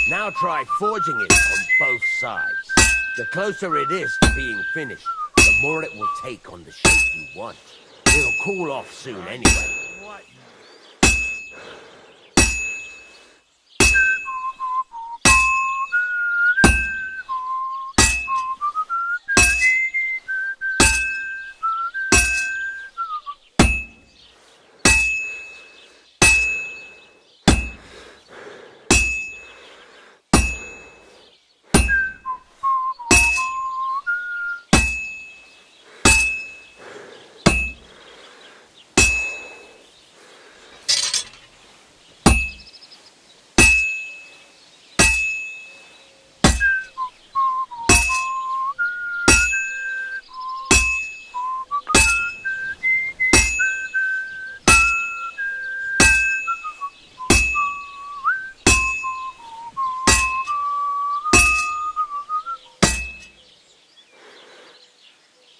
Speaker 9: Now try forging it on both sides. The closer it is to being finished, the more it will take on the shape you want. It'll cool off soon anyway.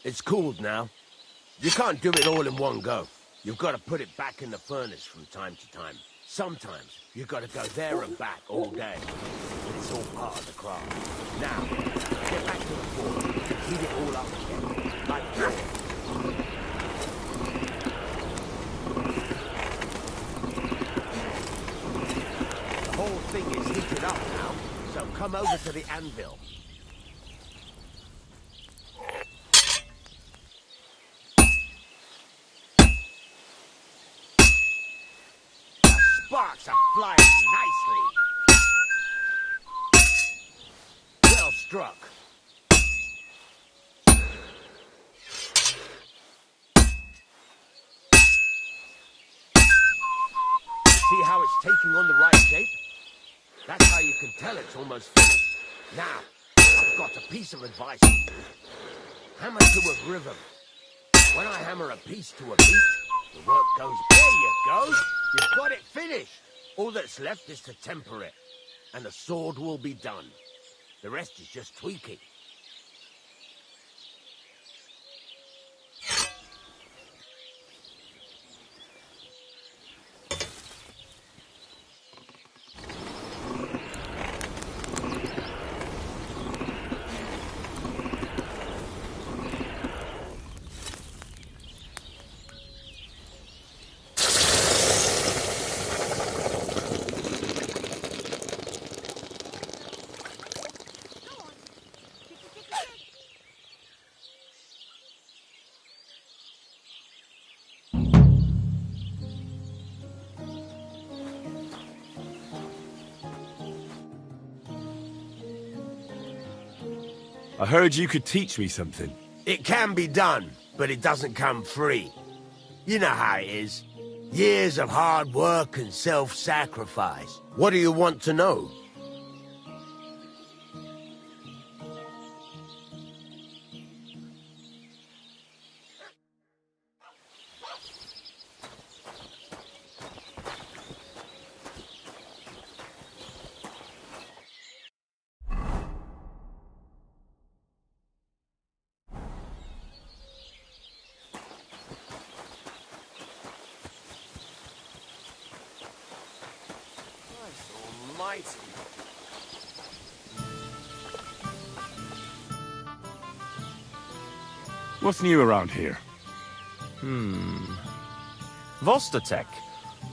Speaker 9: It's cooled now. You can't do it all in one go. You've got to put it back in the furnace from time to time. Sometimes you've got to go there and back all day. But it's all part of the craft. Now, get back to the forge and heat it all up again. Like that. The whole thing is heated up now, so come over to the anvil. Sparks are flying nicely. Well struck. See how it's taking on the right shape? That's how you can tell it's almost finished. Now, I've got a piece of advice for you. Hammer to a rhythm. When I hammer a piece to a beat, the work goes, there you go. You've got it finished. All that's left is to temper it, and the sword will be done. The rest is just tweaking.
Speaker 5: I heard you could teach me something.
Speaker 9: It can be done, but it doesn't come free. You know how it is. Years of hard work and self-sacrifice. What do you want to know?
Speaker 5: What's new around here?
Speaker 10: Vostatek.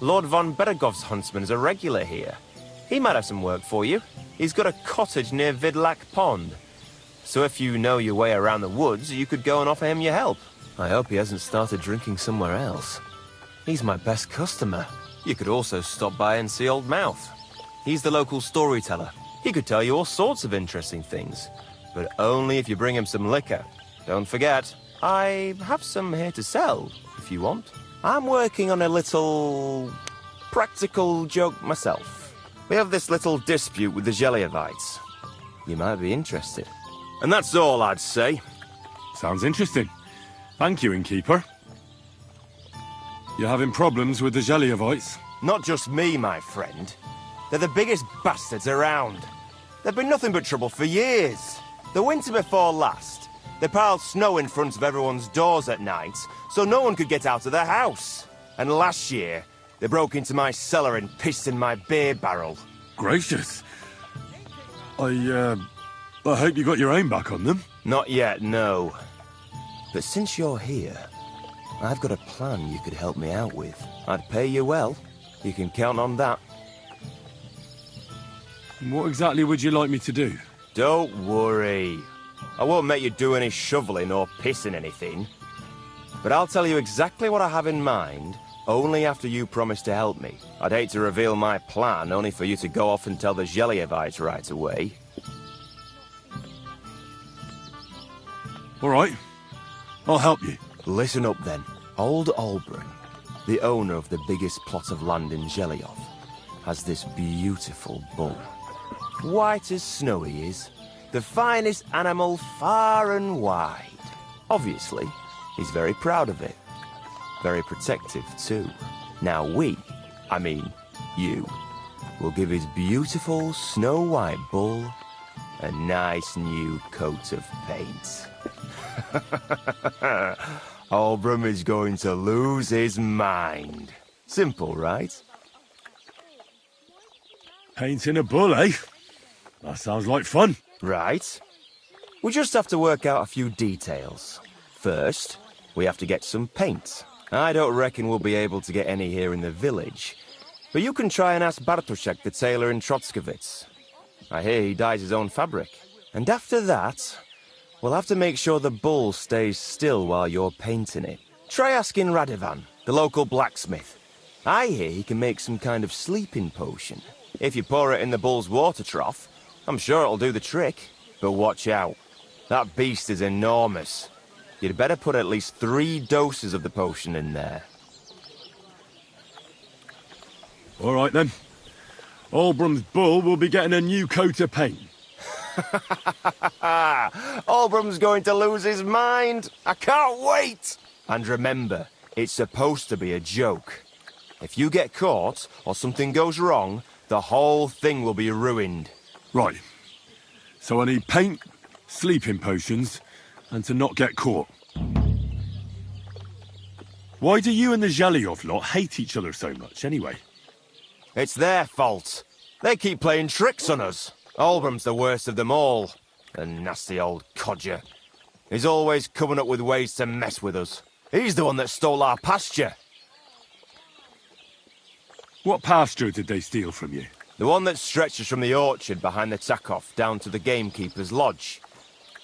Speaker 10: Lord von Beregov's huntsman is a regular here. He might have some work for you. He's got a cottage near Vidlak Pond. So if you know your way around the woods, you could go and offer him your help. I hope he hasn't started drinking somewhere else. He's my best customer. You could also stop by and see Old Mouth. He's the local storyteller. He could tell you all sorts of interesting things. But only if you bring him some liquor. Don't forget, I have some here to sell, if you want. I'm working on a little practical joke myself. We have this little dispute with the Gelievites. You might be interested. And that's all I'd say.
Speaker 5: Sounds interesting. Thank you, innkeeper. You're having problems with the Gelievites?
Speaker 10: Not just me, my friend. They're the biggest bastards around. They've been nothing but trouble for years. The winter before last, they piled snow in front of everyone's doors at night, so no one could get out of their house. And last year, they broke into my cellar and pissed in my beer barrel.
Speaker 5: Gracious. I hope you got your aim back on them.
Speaker 10: Not yet, no. But since you're here, I've got a plan you could help me out with. I'd pay you well. You can count on that.
Speaker 5: What exactly would you like me to do?
Speaker 10: Don't worry. I won't make you do any shoveling or pissing anything. But I'll tell you exactly what I have in mind, only after you promise to help me. I'd hate to reveal my plan, only for you to go off and tell the Gelievites right away.
Speaker 5: All right. I'll help you.
Speaker 10: Listen up, then. Old Olbrin, the owner of the biggest plot of land in Geliov, has this beautiful bull. White as snow he is. The finest animal far and wide. Obviously, he's very proud of it. Very protective, too. Now you, will give his beautiful snow-white bull a nice new coat of paint. Albram is going to lose his mind. Simple, right?
Speaker 5: Painting a bull, eh? That sounds like fun.
Speaker 10: Right. We just have to work out a few details. First, we have to get some paint. I don't reckon we'll be able to get any here in the village. But you can try and ask Bartoszek, the tailor in Trotskovitz. I hear he dyes his own fabric. And after that, we'll have to make sure the bull stays still while you're painting it. Try asking Radovan, the local blacksmith. I hear he can make some kind of sleeping potion. If you pour it in the bull's water trough, I'm sure it'll do the trick. But watch out. That beast is enormous. You'd better put at least 3 doses of the potion in there.
Speaker 5: All right, then. Albram's bull will be getting a new coat of paint.
Speaker 10: Albram's going to lose his mind. I can't wait. And remember, it's supposed to be a joke. If you get caught or something goes wrong, the whole thing will be ruined.
Speaker 5: Right. So I need paint, sleeping potions, and to not get caught. Why do you and the Zhelyov lot hate each other so much, anyway?
Speaker 10: It's their fault. They keep playing tricks on us. Albram's the worst of them all. The nasty old codger. He's always coming up with ways to mess with us. He's the one that stole our pasture.
Speaker 5: What pasture did they steal from you?
Speaker 10: The one that stretches from the orchard behind the Takov down to the gamekeeper's lodge.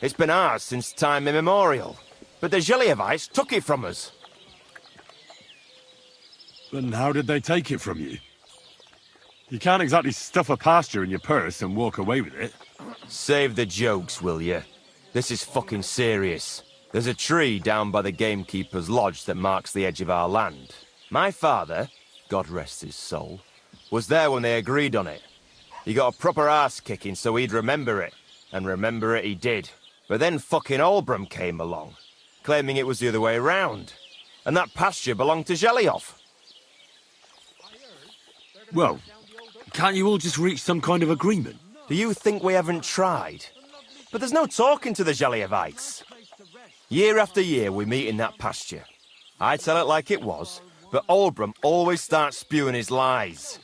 Speaker 10: It's been ours since time immemorial. But the Zhelyevites took it from us.
Speaker 5: Then how did they take it from you? You can't exactly stuff a pasture in your purse and walk away with it.
Speaker 10: Save the jokes, will you? This is fucking serious. There's a tree down by the gamekeeper's lodge that marks the edge of our land. My father, God rest his soul, was there when they agreed on it. He got a proper arse-kicking so he'd remember it. And remember it he did. But then fucking Albram came along, claiming it was the other way round. And that pasture belonged to Zhelyov.
Speaker 5: Well, can't you all just reach some kind of agreement?
Speaker 10: Do you think we haven't tried? But there's no talking to the Zhelyevites. Year after year we meet in that pasture. I tell it like it was, but Albram always starts spewing his lies.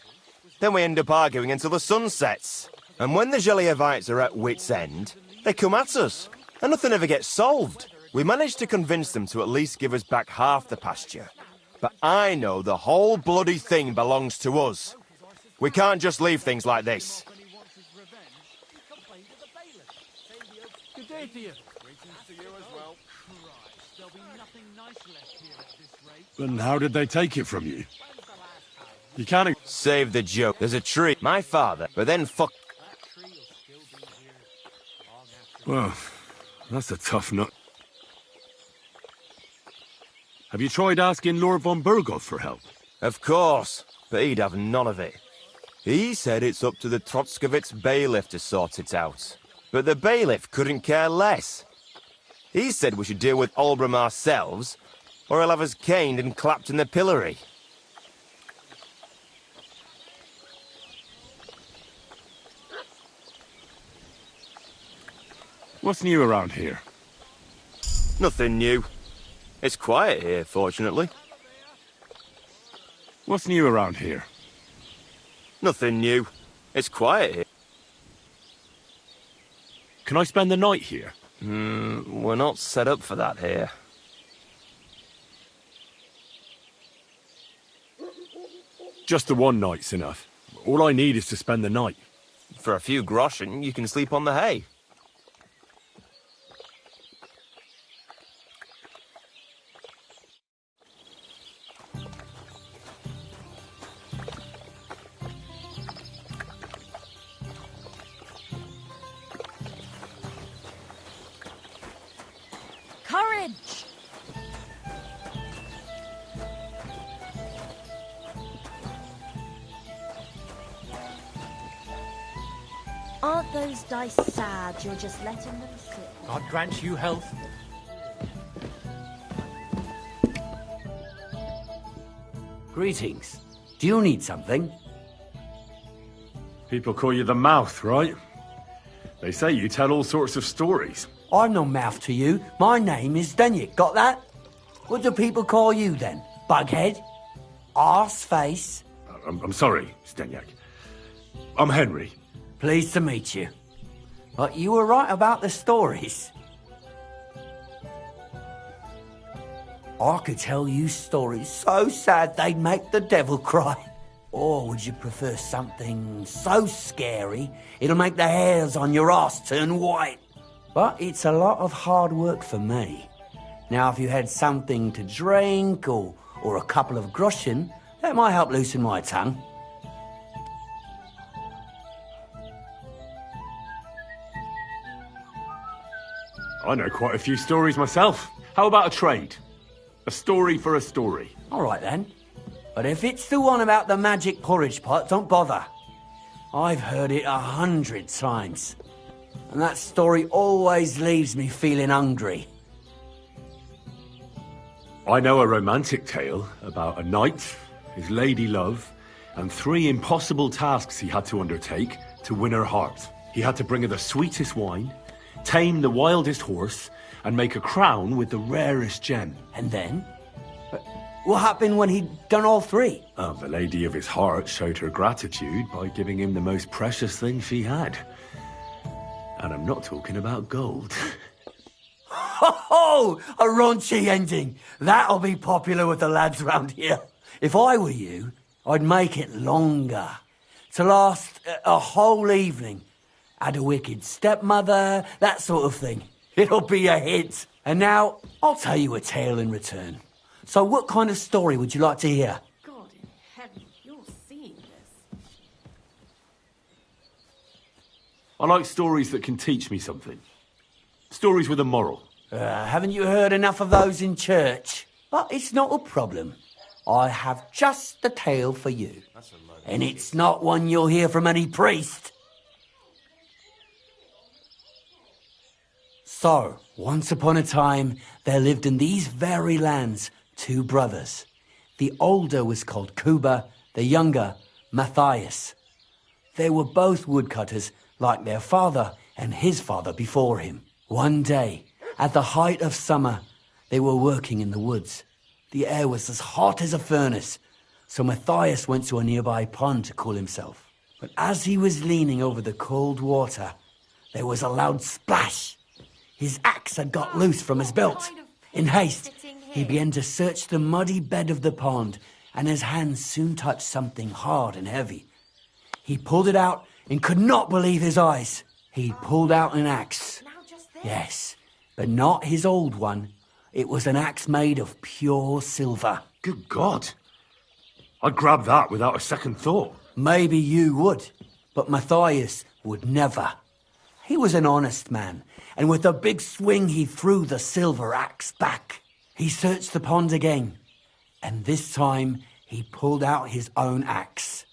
Speaker 10: Then we end up arguing until the sun sets. And when the Zhelyevites are at wit's end, they come at us. And nothing ever gets solved. We managed to convince them to at least give us back half the pasture. But I know the whole bloody thing belongs to us. We can't just leave things like this.
Speaker 8: Good day to you.
Speaker 5: Then how did they take it from you? You can't...
Speaker 10: Save the joke. There's a tree. My father, but then fuck...
Speaker 5: Well, that's a tough nut. Have you tried asking Lord von Burgov for help?
Speaker 10: Of course, but he'd have none of it. He said it's up to the Trotskovitz bailiff to sort it out. But the bailiff couldn't care less. He said we should deal with Albram ourselves, or he'll have us caned and clapped in the pillory.
Speaker 5: What's new around here?
Speaker 10: Nothing new. It's quiet here, fortunately.
Speaker 5: What's new around here?
Speaker 10: Nothing new. It's quiet here.
Speaker 5: Can I spend the night here?
Speaker 10: We're not set up for that here.
Speaker 5: Just the one night's enough. All I need is to spend the night.
Speaker 10: For a few groschen, you can sleep on the hay.
Speaker 7: Courage! Aren't those dice sad you're just letting them sit?
Speaker 8: God grant you health.
Speaker 11: Greetings. Do you need something?
Speaker 5: People call you the Mouth, right? They say you tell all sorts of stories.
Speaker 11: I've no mouth to you. My name is Denyek, got that? What do people call you then? Bughead? Arseface?
Speaker 5: I'm sorry, Stenyak. I'm Henry.
Speaker 11: Pleased to meet you. But you were right about the stories. I could tell you stories so sad they'd make the devil cry. Or would you prefer something so scary it'll make the hairs on your ass turn white? But it's a lot of hard work for me. Now, if you had something to drink or a couple of groschen, that might help loosen my tongue.
Speaker 5: I know quite a few stories myself. How about a trade? A story for a story.
Speaker 11: All right, then. But if it's the one about the magic porridge pot, don't bother. I've heard it 100 times. And that story always leaves me feeling hungry.
Speaker 5: I know a romantic tale about a knight, his lady love, and 3 impossible tasks he had to undertake to win her heart. He had to bring her the sweetest wine, tame the wildest horse, and make a crown with the rarest gem.
Speaker 11: And then? What happened when he'd done all 3?
Speaker 5: The lady of his heart showed her gratitude by giving him the most precious thing she had. And I'm not talking about gold.
Speaker 11: Ho! A raunchy ending. That'll be popular with the lads round here. If I were you, I'd make it longer. To last a whole evening. Add a wicked stepmother, that sort of thing. It'll be a hit. And now, I'll tell you a tale in return. So what kind of story would you like to hear?
Speaker 7: God in heaven, you're seeing this.
Speaker 5: I like stories that can teach me something. Stories with a moral.
Speaker 11: Haven't you heard enough of those in church? But it's not a problem. I have just the tale for you. And it's not one you'll hear from any priest. So, once upon a time, there lived in these very lands 2 brothers. The older was called Kuba, the younger, Matthias. They were both woodcutters, like their father and his father before him. One day, at the height of summer, they were working in the woods. The air was as hot as a furnace, so Matthias went to a nearby pond to cool himself. But as he was leaning over the cold water, there was a loud splash. His axe had got loose from his belt. In haste, he began to search the muddy bed of the pond, and his hands soon touched something hard and heavy. He pulled it out and could not believe his eyes. He pulled out an axe. Yes, but not his old one. It was an axe made of pure silver.
Speaker 5: Good God. I'd grab that without a second thought.
Speaker 11: Maybe you would, but Matthias would never. He was an honest man, and with a big swing he threw the silver axe back. He searched the pond again, and this time he pulled out his own axe.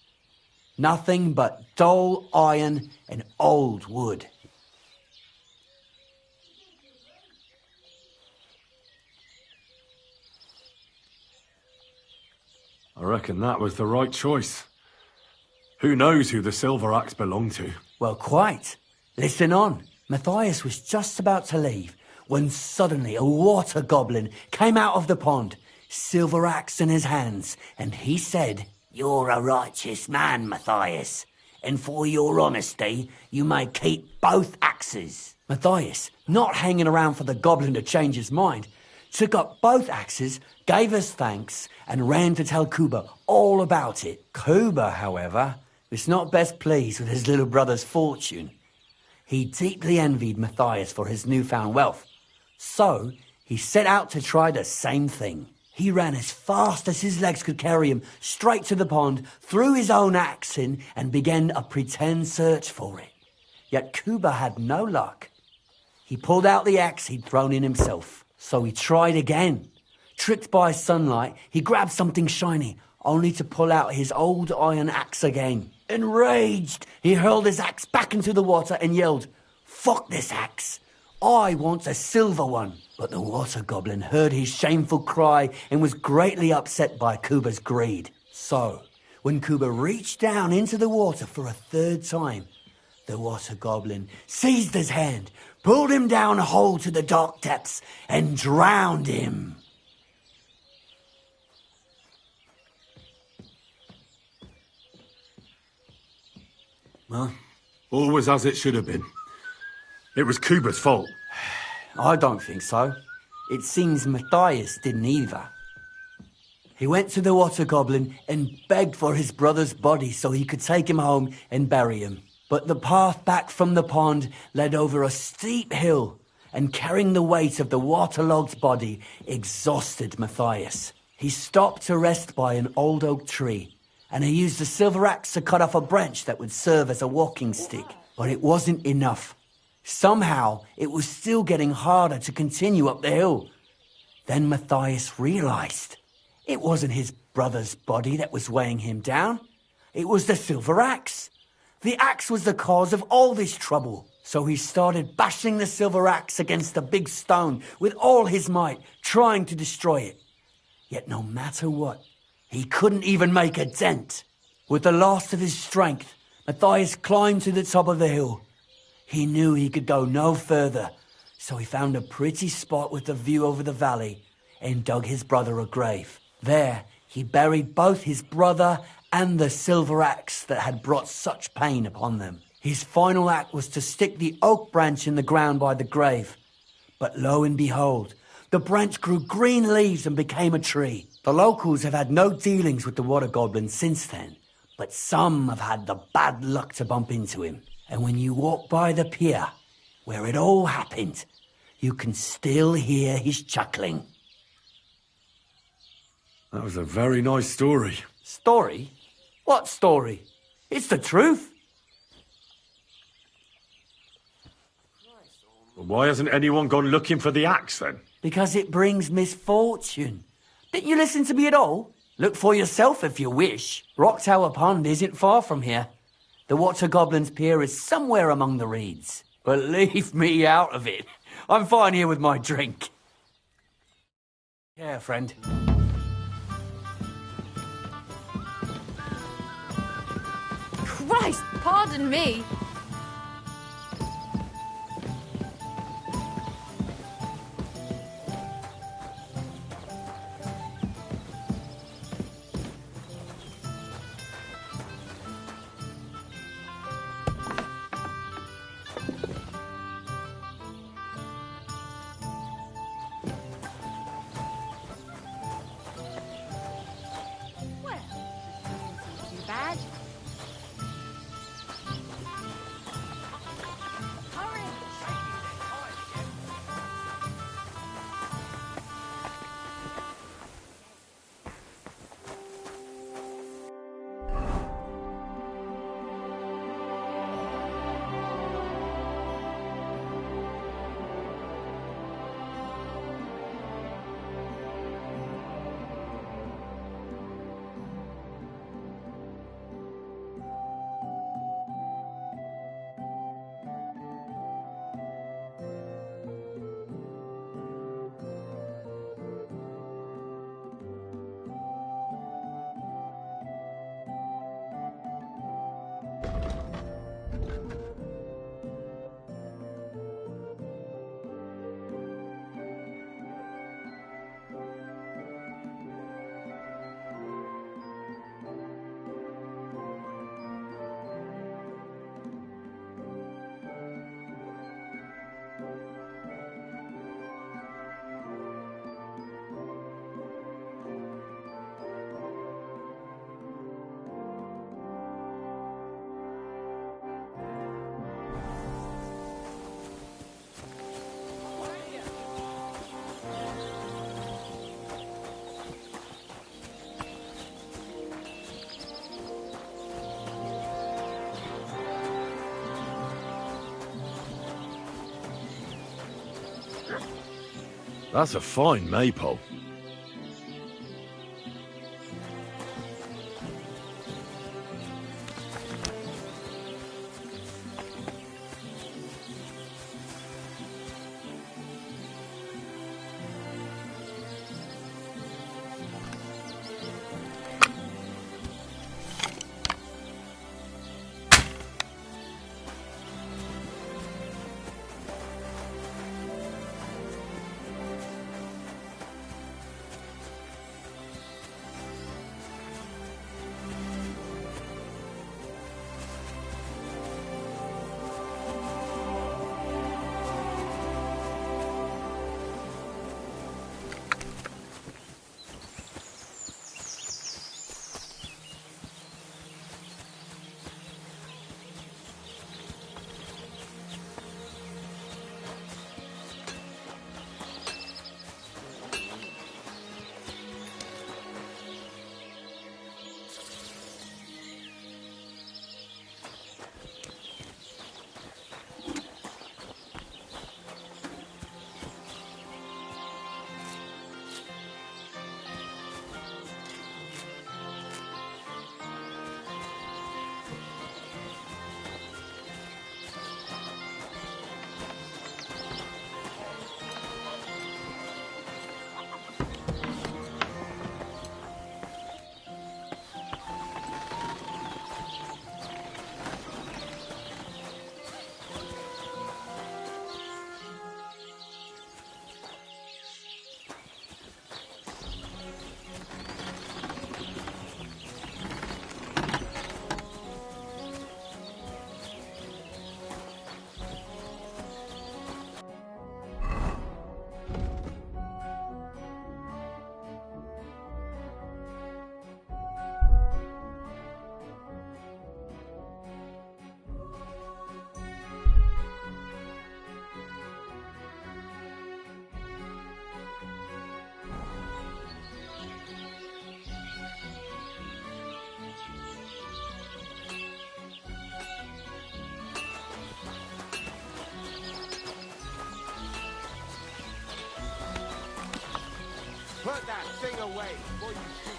Speaker 11: Nothing but dull iron and old wood.
Speaker 5: I reckon that was the right choice. Who knows who the silver axe belonged to?
Speaker 11: Well, quite. Listen on. Matthias was just about to leave when suddenly a water goblin came out of the pond, silver axe in his hands, and he said, "You're a righteous man, Matthias, and for your honesty, you may keep both axes." Matthias, not hanging around for the goblin to change his mind, took up both axes, gave us thanks, and ran to tell Kuba all about it. Kuba, however, was not best pleased with his little brother's fortune. He deeply envied Matthias for his newfound wealth. So, he set out to try the same thing. He ran as fast as his legs could carry him straight to the pond, threw his own axe in, and began a pretend search for it. Yet Kuba had no luck. He pulled out the axe he'd thrown in himself. So he tried again. Tricked by sunlight, he grabbed something shiny, only to pull out his old iron axe again. Enraged, he hurled his axe back into the water and yelled, "Fuck this axe! I want a silver one." But the water goblin heard his shameful cry and was greatly upset by Kuba's greed. So, when Kuba reached down into the water for a 3rd time, the water goblin seized his hand, pulled him down a hole to the dark depths, and drowned him.
Speaker 5: Well, all was as it should have been. It was Kuba's fault.
Speaker 11: I don't think so. It seems Matthias didn't either. He went to the water goblin and begged for his brother's body so he could take him home and bury him. But the path back from the pond led over a steep hill, and carrying the weight of the waterlogged body exhausted Matthias. He stopped to rest by an old oak tree, and he used a silver axe to cut off a branch that would serve as a walking stick. But it wasn't enough. Somehow, it was still getting harder to continue up the hill. Then Matthias realized it wasn't his brother's body that was weighing him down. It was the silver axe. The axe was the cause of all this trouble. So he started bashing the silver axe against the big stone with all his might, trying to destroy it. Yet no matter what, he couldn't even make a dent. With the last of his strength, Matthias climbed to the top of the hill. He knew he could go no further, so he found a pretty spot with a view over the valley and dug his brother a grave. There, he buried both his brother and the silver axe that had brought such pain upon them. His final act was to stick the oak branch in the ground by the grave. But lo and behold, the branch grew green leaves and became a tree. The locals have had no dealings with the water goblin since then, but some have had the bad luck to bump into him. And when you walk by the pier, where it all happened, you can still hear his chuckling.
Speaker 5: That was a very nice story.
Speaker 11: Story? What story? It's the truth.
Speaker 5: Well, why hasn't anyone gone looking for the axe, then?
Speaker 11: Because it brings misfortune. Didn't you listen to me at all? Look for yourself if you wish. Rock Tower Pond isn't far from here. The Water Goblin's pier is somewhere among the reeds. But leave me out of it. I'm fine here with my drink. Yeah, friend.
Speaker 12: Christ, pardon me.
Speaker 5: That's a fine maypole.
Speaker 9: Put that thing away before you shoot.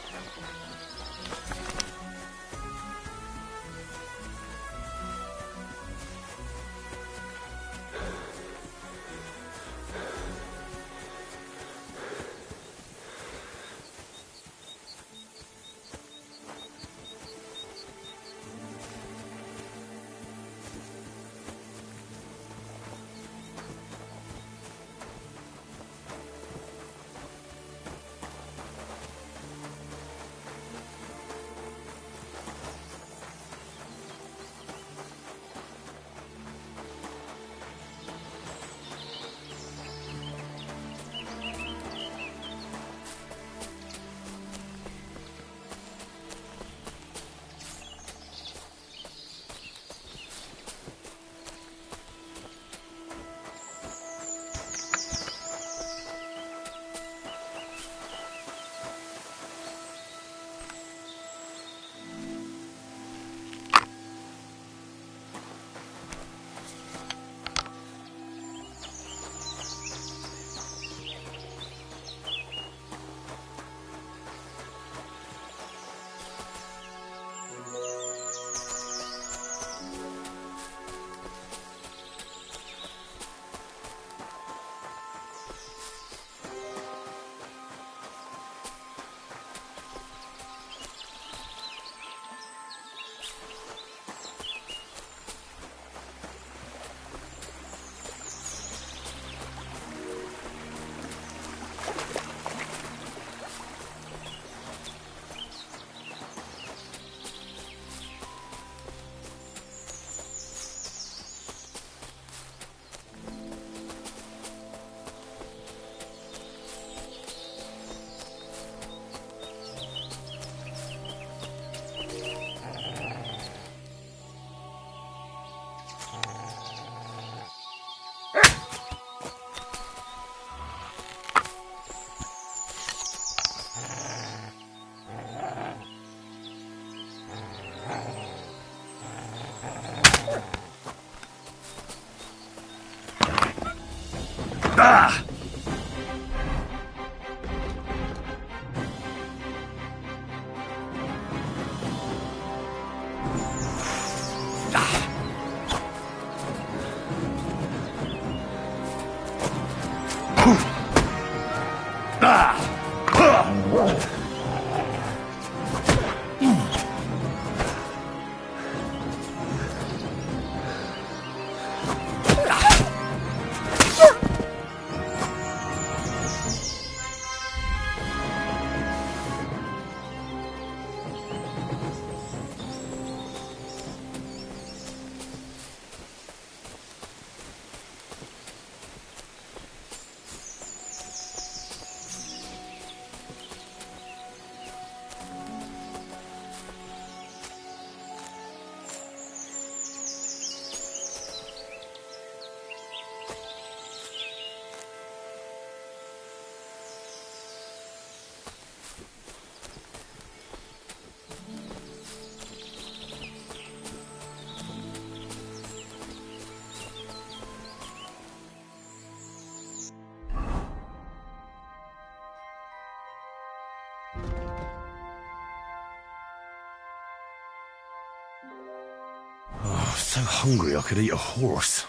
Speaker 5: So hungry I could eat a horse.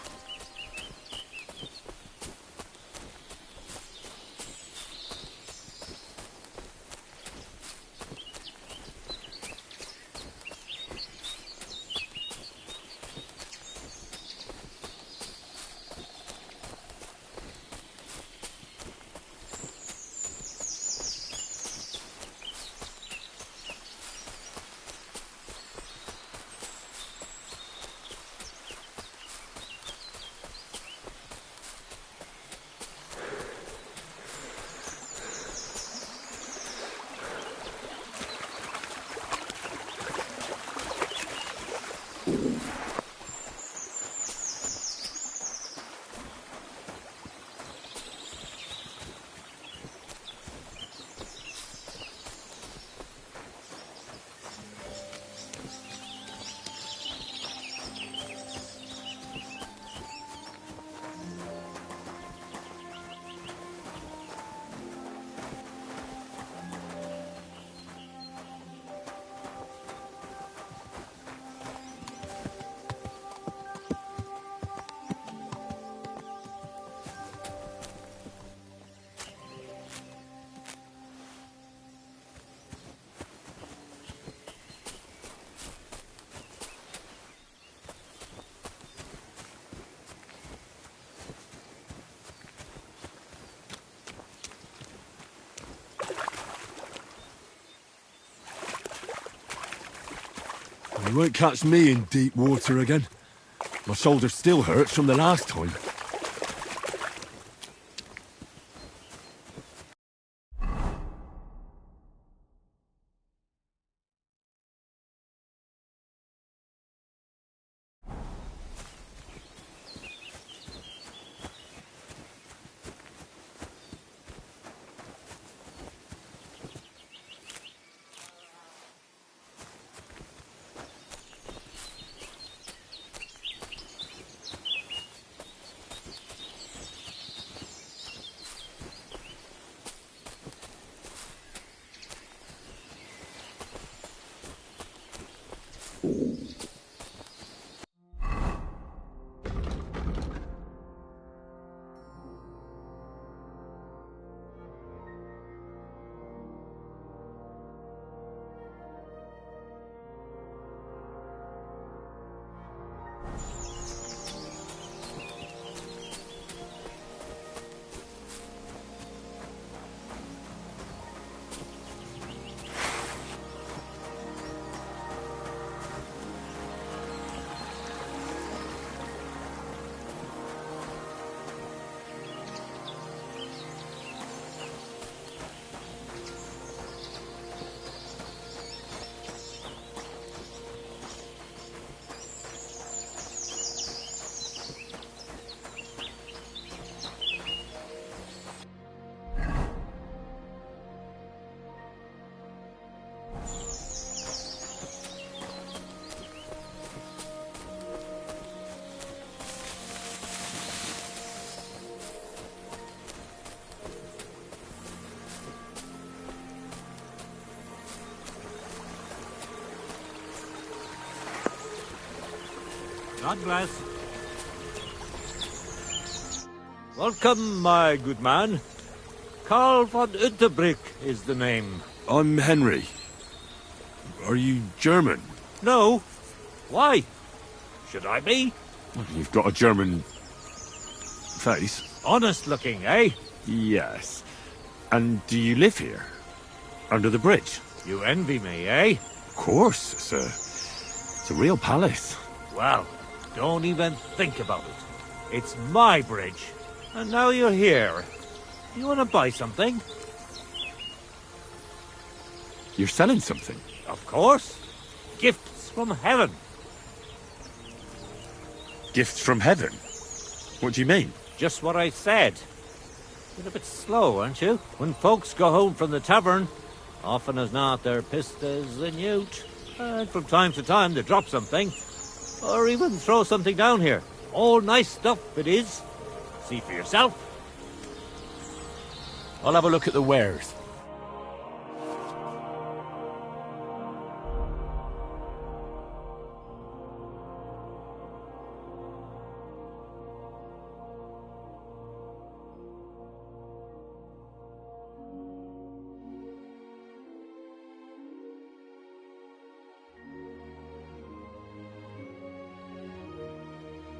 Speaker 5: You won't catch me in deep water again. My shoulder still hurts from the last time.
Speaker 12: God bless. Welcome, my good man. Karl von Unterbrick is the name.
Speaker 5: I'm Henry. Are you German?
Speaker 12: No. Why? Should I be?
Speaker 5: You've got a German face.
Speaker 12: Honest looking, eh?
Speaker 5: Yes. And do you live here? Under the bridge?
Speaker 12: You envy me, eh?
Speaker 5: Of course, sir. It's a real palace.
Speaker 12: Well, don't even think about it. It's my bridge. And now you're here. You want to buy something?
Speaker 5: You're selling something?
Speaker 12: Of course. Gifts from heaven.
Speaker 5: Gifts from heaven? What do you mean?
Speaker 12: Just what I said. You're a bit slow, aren't you? When folks go home from the tavern, often as not they're pissed as a newt. And from time to time they drop something. Or even throw something down here. All nice stuff it is. See for yourself.
Speaker 1: I'll have a look at the wares.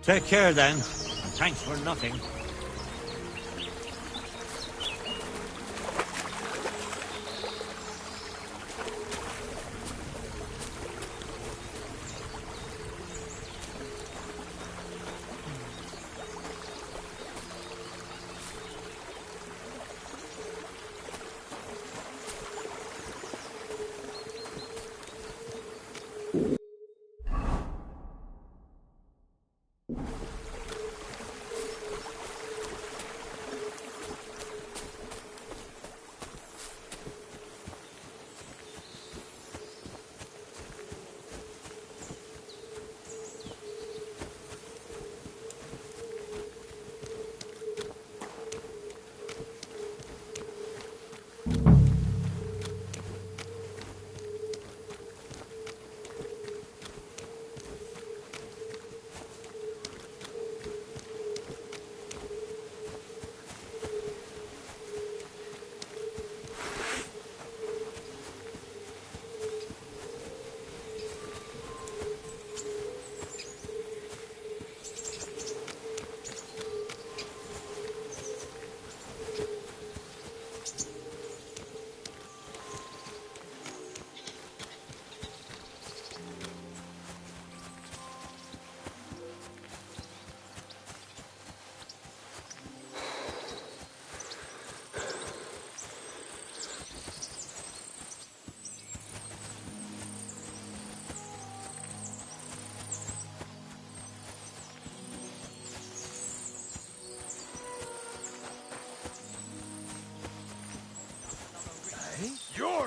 Speaker 12: Take care then, and thanks for nothing.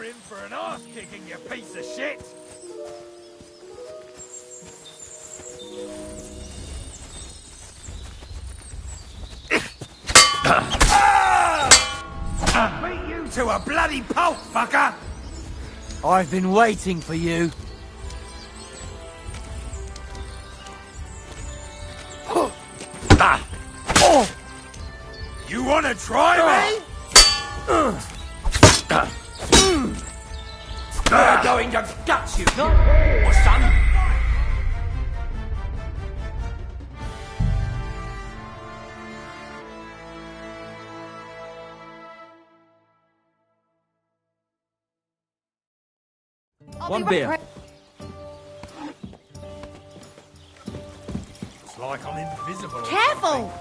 Speaker 6: You're in for an arse kicking, you piece of shit! Beat you to a bloody pulp, fucker!
Speaker 11: I've been waiting for you.
Speaker 6: You wanna try me? We're going to gut you, son!
Speaker 12: One beer.
Speaker 6: It's like I'm invisible. or
Speaker 7: Careful!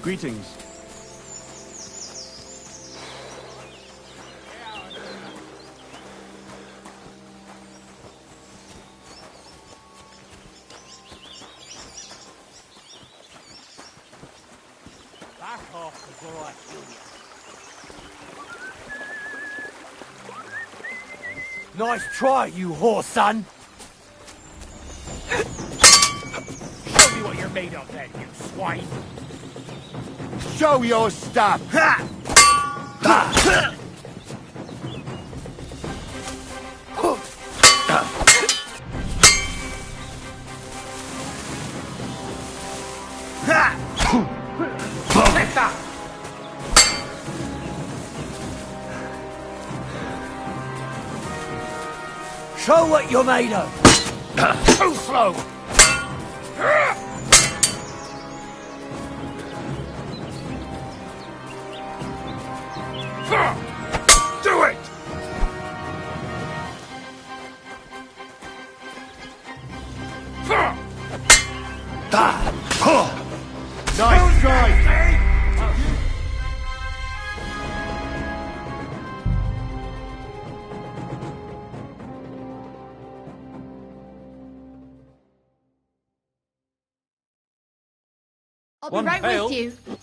Speaker 2: Greetings.
Speaker 6: Back off before I kill you.
Speaker 11: Nice try, you whore son.
Speaker 6: Show me what you're made of then, you swine!
Speaker 9: Show your stuff!
Speaker 11: Show what you're made of.
Speaker 6: Too slow! Do it!
Speaker 9: Nice try!
Speaker 13: I'll
Speaker 12: One
Speaker 13: be right
Speaker 12: pail.
Speaker 13: with you.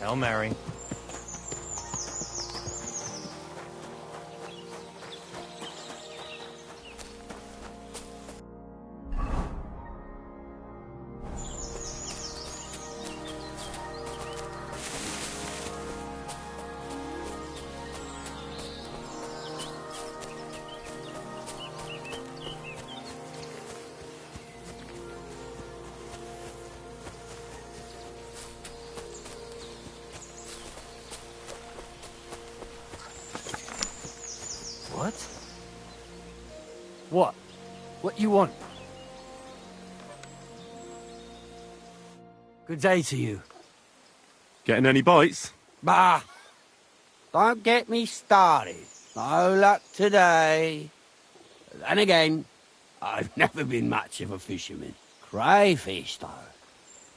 Speaker 10: Hail Mary.
Speaker 11: What? What? What you want? Good day to you.
Speaker 5: Getting any bites?
Speaker 11: Bah! Don't get me started. No luck today. Then again, I've never been much of a fisherman. Crayfish, though.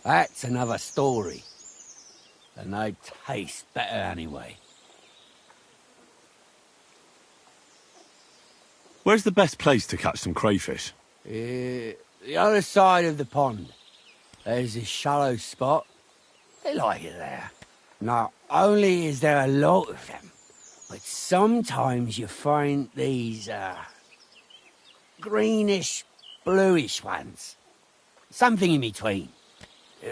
Speaker 11: That's another story. And they taste better anyway.
Speaker 5: Where's the best place to catch some crayfish?
Speaker 11: The other side of the pond. There's this shallow spot. They like it there. Not only is there a lot of them, but sometimes you find these, greenish, bluish ones. Something in between.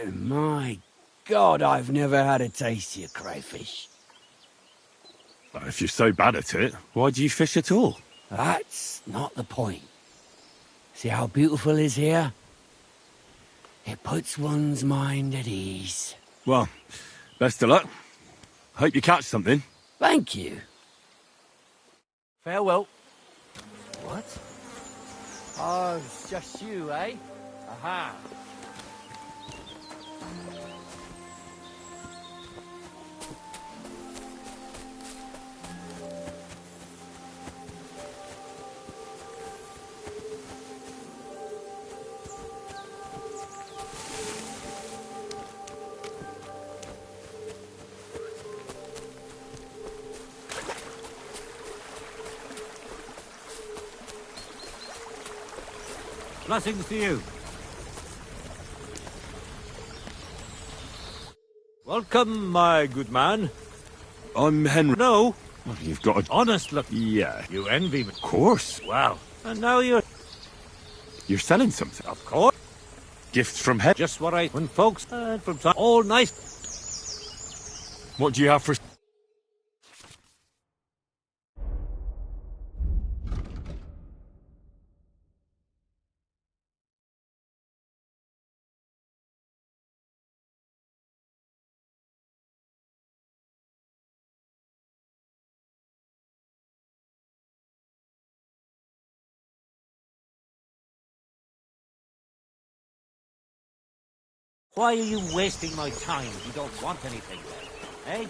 Speaker 11: My God, I've never had a taste of your crayfish.
Speaker 5: If you're so bad at it, why do you fish at all?
Speaker 11: That's not the point. See how beautiful is here? It puts one's mind at ease.
Speaker 5: Well, best of luck. Hope you catch something.
Speaker 11: Thank you. Farewell. What? Oh, it's just you, eh? Aha.
Speaker 12: Blessings to you. Welcome, my good man.
Speaker 5: I'm Henry.
Speaker 12: No.
Speaker 5: Well, you've got a...
Speaker 12: Honest look.
Speaker 5: Yeah.
Speaker 12: You envy me.
Speaker 5: Of course.
Speaker 12: Well, and now you're
Speaker 5: You're selling something.
Speaker 12: Of course.
Speaker 5: Gifts from heaven.
Speaker 12: Just what I... When folks... from time... All nice.
Speaker 5: What do you have for...
Speaker 12: Why are you wasting my time if you don't want anything? Eh?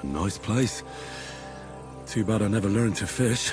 Speaker 5: A nice place. Too bad I never learned to fish.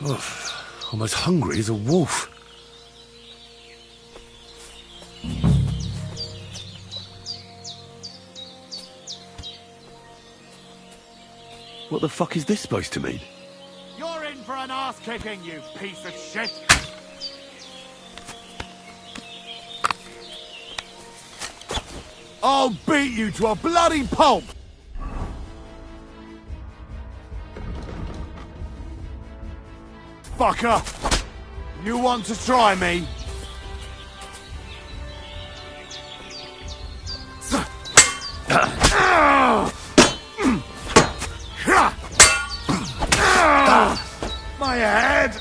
Speaker 5: I'm as hungry as a wolf. What the fuck is this supposed to mean?
Speaker 12: You're in for an ass-kicking, you piece of shit!
Speaker 13: I'll beat you to a bloody pulp! Fucker! You want to try me? My head!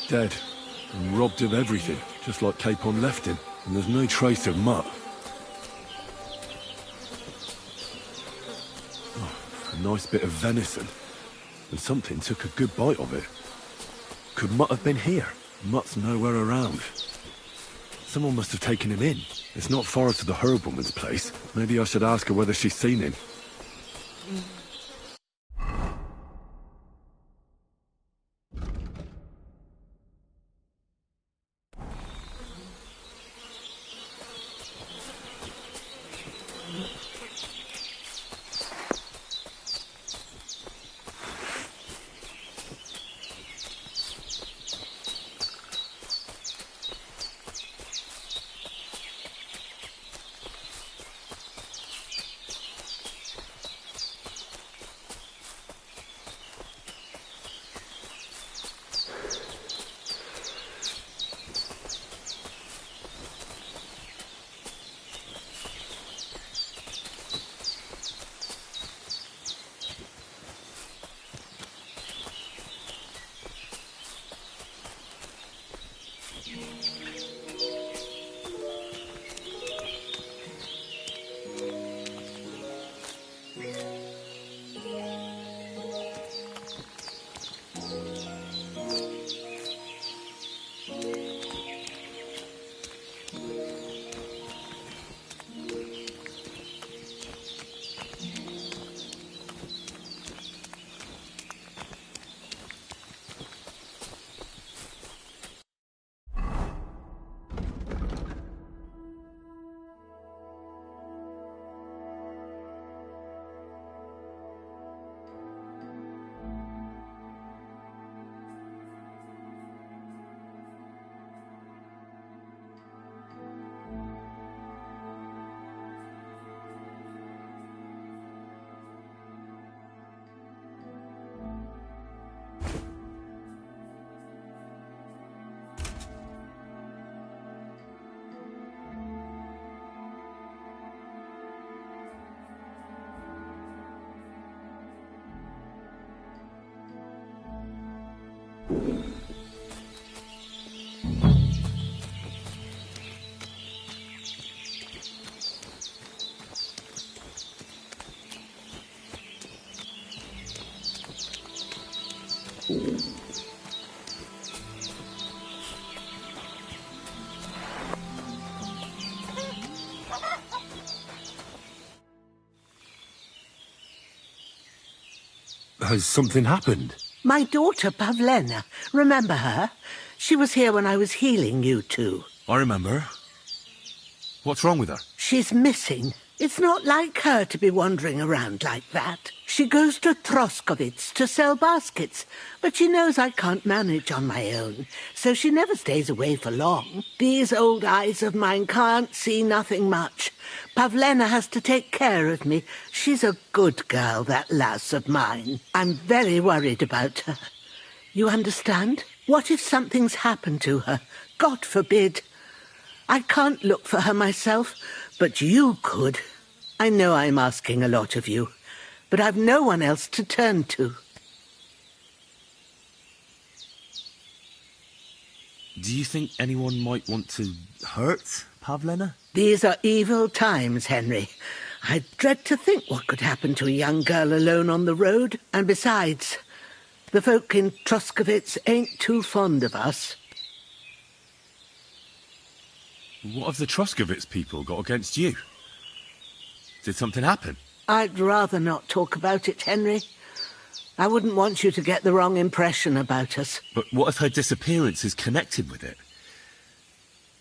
Speaker 5: Dead. And robbed of everything, just like Capon left him. And there's no trace of Mutt. Oh, a nice bit of venison. And something took a good bite of it. Could Mutt have been here? Mutt's nowhere around. Someone must have taken him in. It's not far to the herb woman's place. Maybe I should ask her whether she's seen him. Has something happened?
Speaker 14: My daughter, Pavlena. Remember her? She was here when I was healing you two.
Speaker 5: I remember. What's wrong with her?
Speaker 14: She's missing. It's not like her to be wandering around like that. She goes to Troskovitz to sell baskets, but she knows I can't manage on my own, so she never stays away for long. These old eyes of mine can't see nothing much. Pavlena has to take care of me. She's a good girl, that lass of mine. I'm very worried about her. You understand? What if something's happened to her? God forbid. I can't look for her myself, but you could. I know I'm asking a lot of you, but I've no one else to turn to.
Speaker 2: Do you think anyone might want to hurt Pavlena?
Speaker 14: These are evil times, Henry. I dread to think what could happen to a young girl alone on the road. And besides, the folk in Troskovitz ain't too fond of us.
Speaker 2: What have the Troskovitz people got against you? Did something happen?
Speaker 14: I'd rather not talk about it, Henry. I wouldn't want you to get the wrong impression about us.
Speaker 2: But what if her disappearance is connected with it?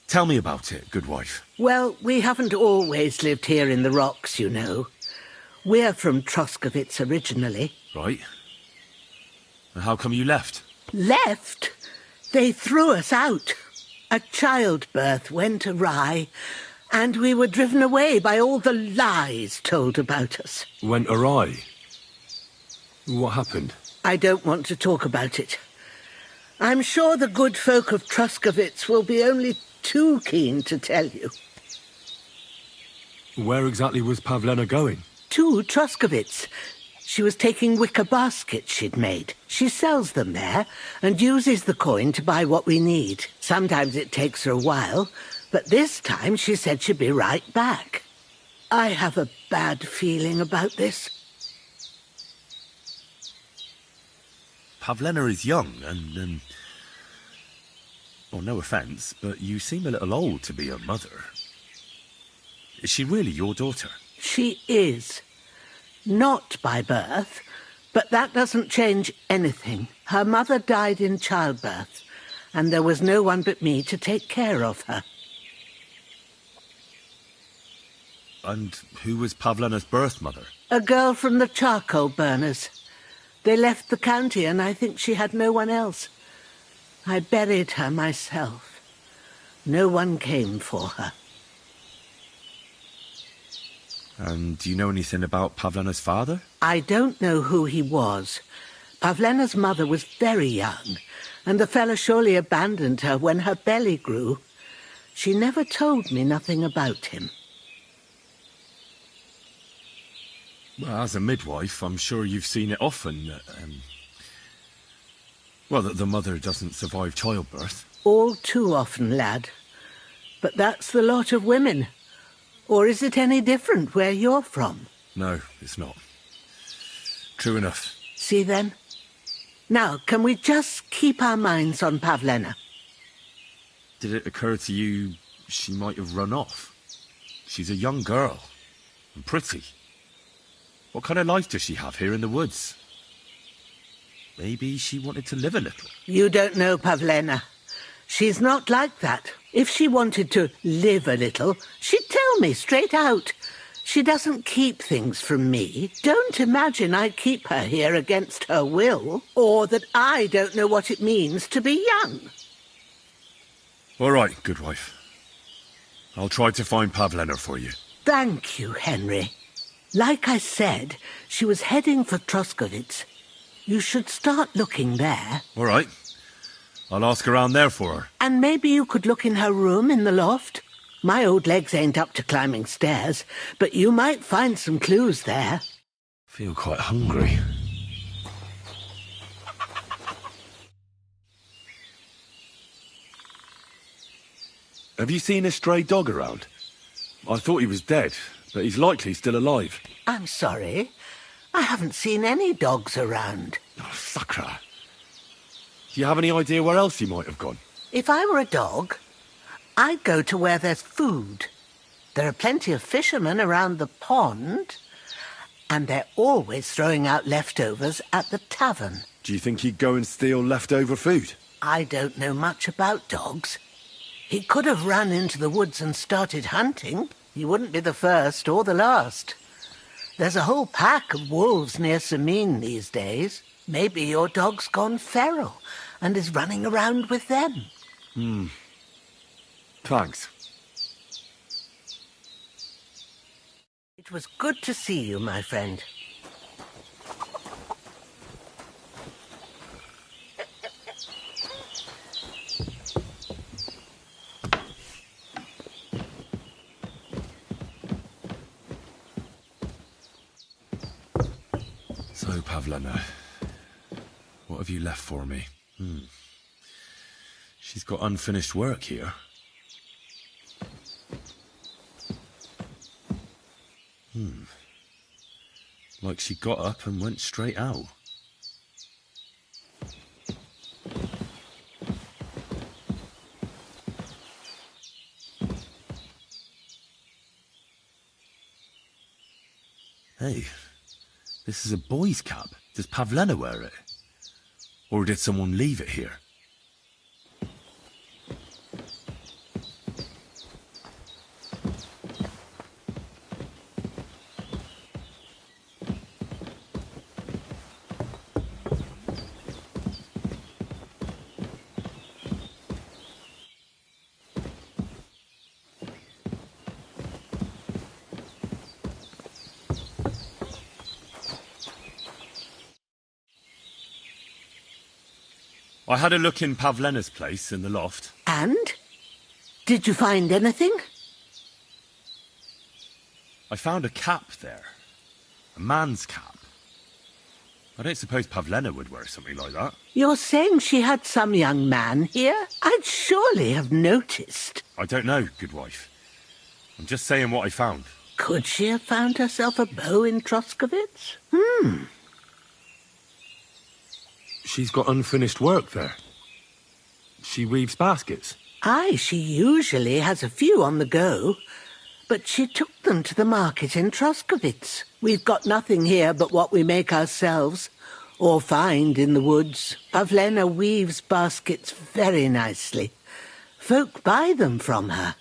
Speaker 2: Tell me about it, good wife.
Speaker 14: Well, we haven't always lived here in the rocks, you know. We're from Troskovitz originally.
Speaker 2: Right. And how come you left?
Speaker 14: Left? They threw us out. A childbirth went awry, and we were driven away by all the lies told about us.
Speaker 5: Went awry? What happened?
Speaker 14: I don't want to talk about it. I'm sure the good folk of Troskovitz will be only too keen to tell you.
Speaker 5: Where exactly was Pavlena going?
Speaker 14: To Troskovitz. She was taking wicker baskets she'd made. She sells them there and uses the coin to buy what we need. Sometimes it takes her a while, but this time she said she'd be right back. I have a bad feeling about this.
Speaker 2: Pavlena is young and, well, no offence, but you seem a little old to be her mother. Is she really your daughter?
Speaker 14: She is. Not by birth, but that doesn't change anything. Her mother died in childbirth, and there was no one but me to take care of her.
Speaker 2: And who was Pavlena's birth mother?
Speaker 14: A girl from the charcoal burners. They left the county, and I think she had no one else. I buried her myself. No one came for her.
Speaker 2: And do you know anything about Pavlena's father?
Speaker 14: I don't know who he was. Pavlena's mother was very young, and the fella surely abandoned her when her belly grew. She never told me nothing about him.
Speaker 2: Well, as a midwife, I'm sure you've seen it often. Well, that the mother doesn't survive childbirth.
Speaker 14: All too often, lad. But that's the lot of women. Or is it any different where you're from?
Speaker 2: No, it's not. True enough.
Speaker 14: See then? Now, can we just keep our minds on Pavlena?
Speaker 2: Did it occur to you she might have run off? She's a young girl. And pretty. What kind of life does she have here in the woods? Maybe she wanted to live a little.
Speaker 14: You don't know Pavlena. She's not like that. If she wanted to live a little, she'd tell me straight out. She doesn't keep things from me. Don't imagine I keep her here against her will, or that I don't know what it means to be young.
Speaker 2: All right, good wife. I'll try to find Pavlena for you.
Speaker 14: Thank you, Henry. Like I said, she was heading for Troskovitz. You should start looking there.
Speaker 2: All right. I'll ask around there for her.
Speaker 14: And maybe you could look in her room in the loft. My old legs ain't up to climbing stairs, but you might find some clues there.
Speaker 2: Feel quite hungry. Have you seen a stray dog around? I thought he was dead, but he's likely still alive.
Speaker 14: I'm sorry. I haven't seen any dogs around.
Speaker 2: Oh, sacre. Do you have any idea where else he might have gone?
Speaker 14: If I were a dog, I'd go to where there's food. There are plenty of fishermen around the pond, and they're always throwing out leftovers at the tavern.
Speaker 2: Do you think he'd go and steal leftover food?
Speaker 14: I don't know much about dogs. He could have run into the woods and started hunting. He wouldn't be the first or the last. There's a whole pack of wolves near Samin these days. Maybe your dog's gone feral and is running around with them.
Speaker 2: Thanks.
Speaker 14: It was good to see you, my friend.
Speaker 2: So, Pavlena, what have you left for me? She's got unfinished work here. Like she got up and went straight out. Hey, this is a boy's cap. Does Pavlena wear it? Or did someone leave it here? I had a look in Pavlena's place in the loft.
Speaker 14: And? Did you find anything?
Speaker 2: I found a cap there. A man's cap. I don't suppose Pavlena would wear something like that.
Speaker 14: You're saying she had some young man here? I'd surely have noticed.
Speaker 2: I don't know, good wife. I'm just saying what I found.
Speaker 14: Could she have found herself a beau in Troskovitz?
Speaker 5: She's got unfinished work there. She weaves baskets.
Speaker 14: Aye, she usually has a few on the go. But she took them to the market in Troskovitz. We've got nothing here but what we make ourselves, or find in the woods. Pavlena weaves baskets very nicely. Folk buy them from her.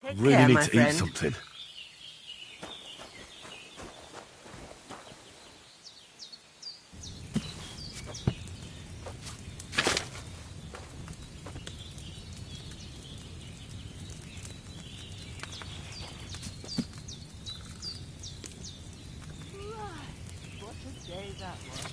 Speaker 5: I really need to eat something.
Speaker 4: What a day that was.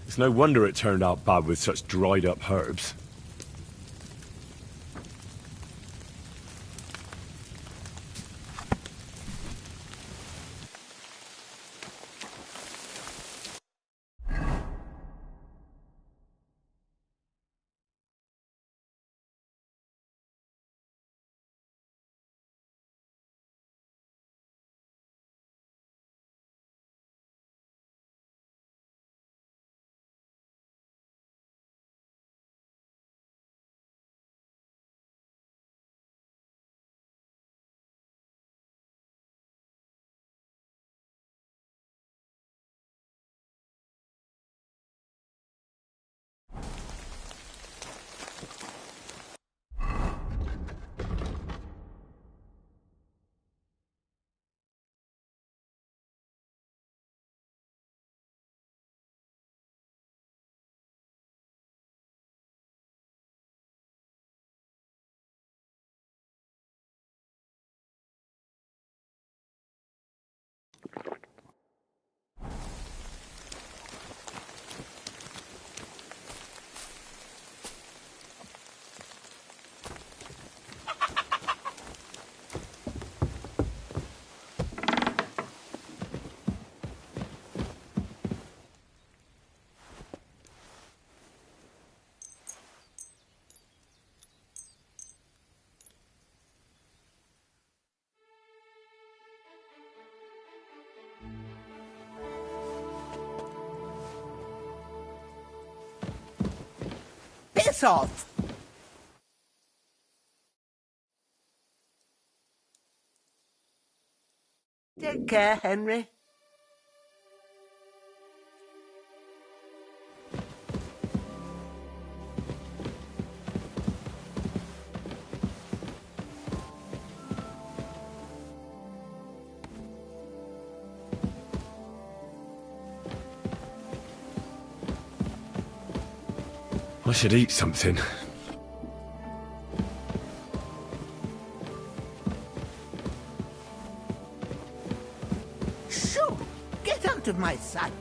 Speaker 5: It's no wonder it turned out bad with such dried up herbs.
Speaker 14: piss off. Take care, Henry.
Speaker 5: I should eat something.
Speaker 14: Shoo! Get out of my sight.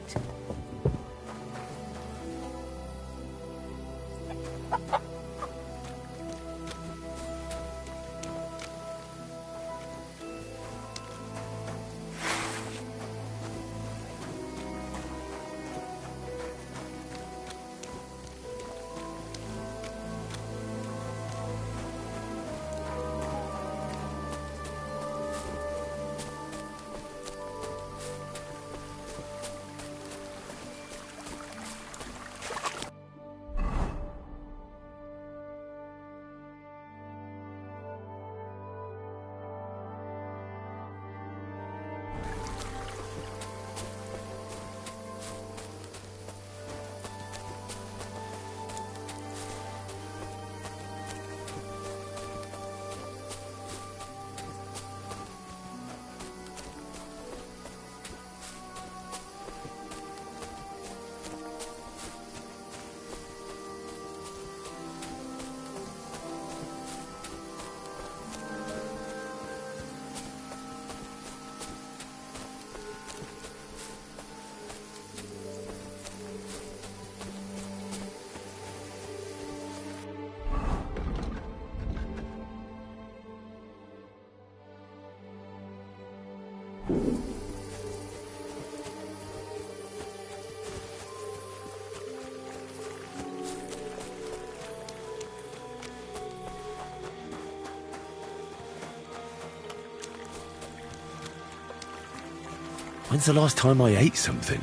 Speaker 5: When's the last time I ate something?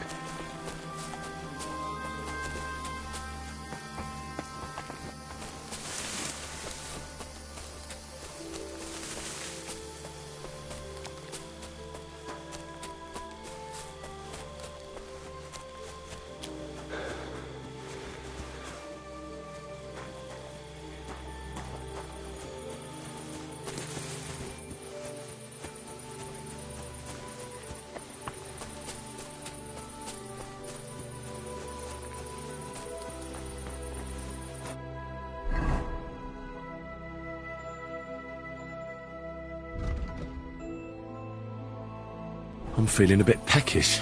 Speaker 5: I'm feeling a bit peckish.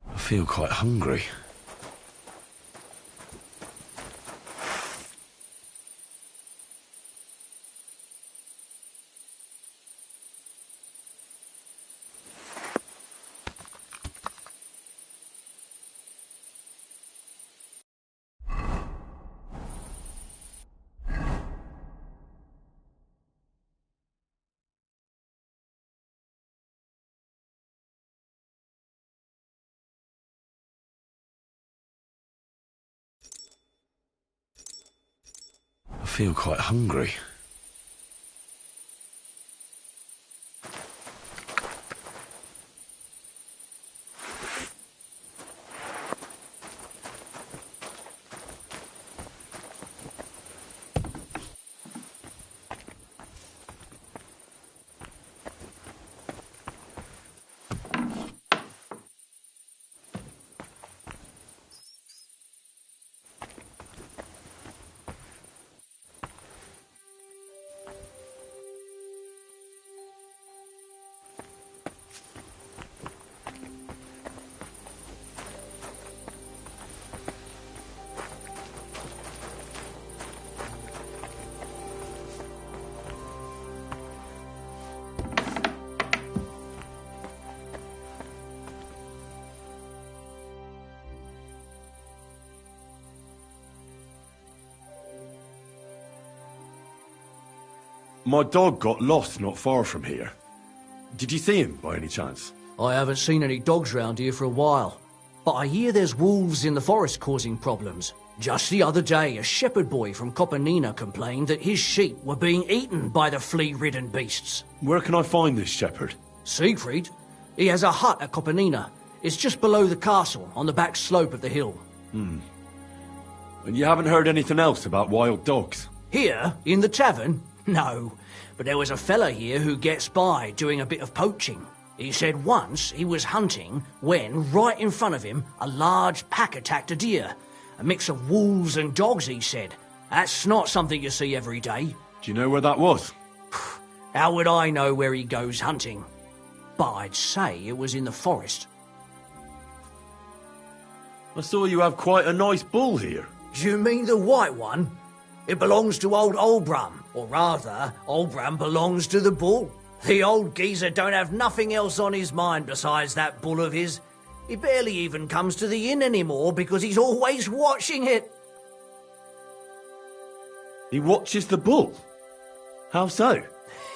Speaker 5: I feel quite hungry. I feel quite hungry. My dog got lost not far from here. Did you see him, by any chance?
Speaker 15: I haven't seen any dogs round here for a while, but I hear there's wolves in the forest causing problems. Just the other day, a shepherd boy from Copenina complained that his sheep were being eaten by the flea-ridden beasts.
Speaker 5: Where can I find this shepherd?
Speaker 15: Siegfried? He has a hut at Copenina. It's just below the castle, on the back slope of the hill.
Speaker 5: And you haven't heard anything else about wild dogs?
Speaker 15: Here, in the tavern? No, but there was a fella here who gets by doing a bit of poaching. He said once he was hunting when, right in front of him, a large pack attacked a deer. A mix of wolves and dogs, he said. That's not something you see every day.
Speaker 5: Do you know where that was?
Speaker 15: How would I know where he goes hunting? But I'd say it was in the forest.
Speaker 5: I saw you have quite a nice bull here.
Speaker 15: Do you mean the white one? It belongs to old Olbram, or rather, Olbram belongs to the bull. The old geezer don't have nothing else on his mind besides that bull of his. He barely even comes to the inn anymore because he's always watching it.
Speaker 5: He watches the bull? How so?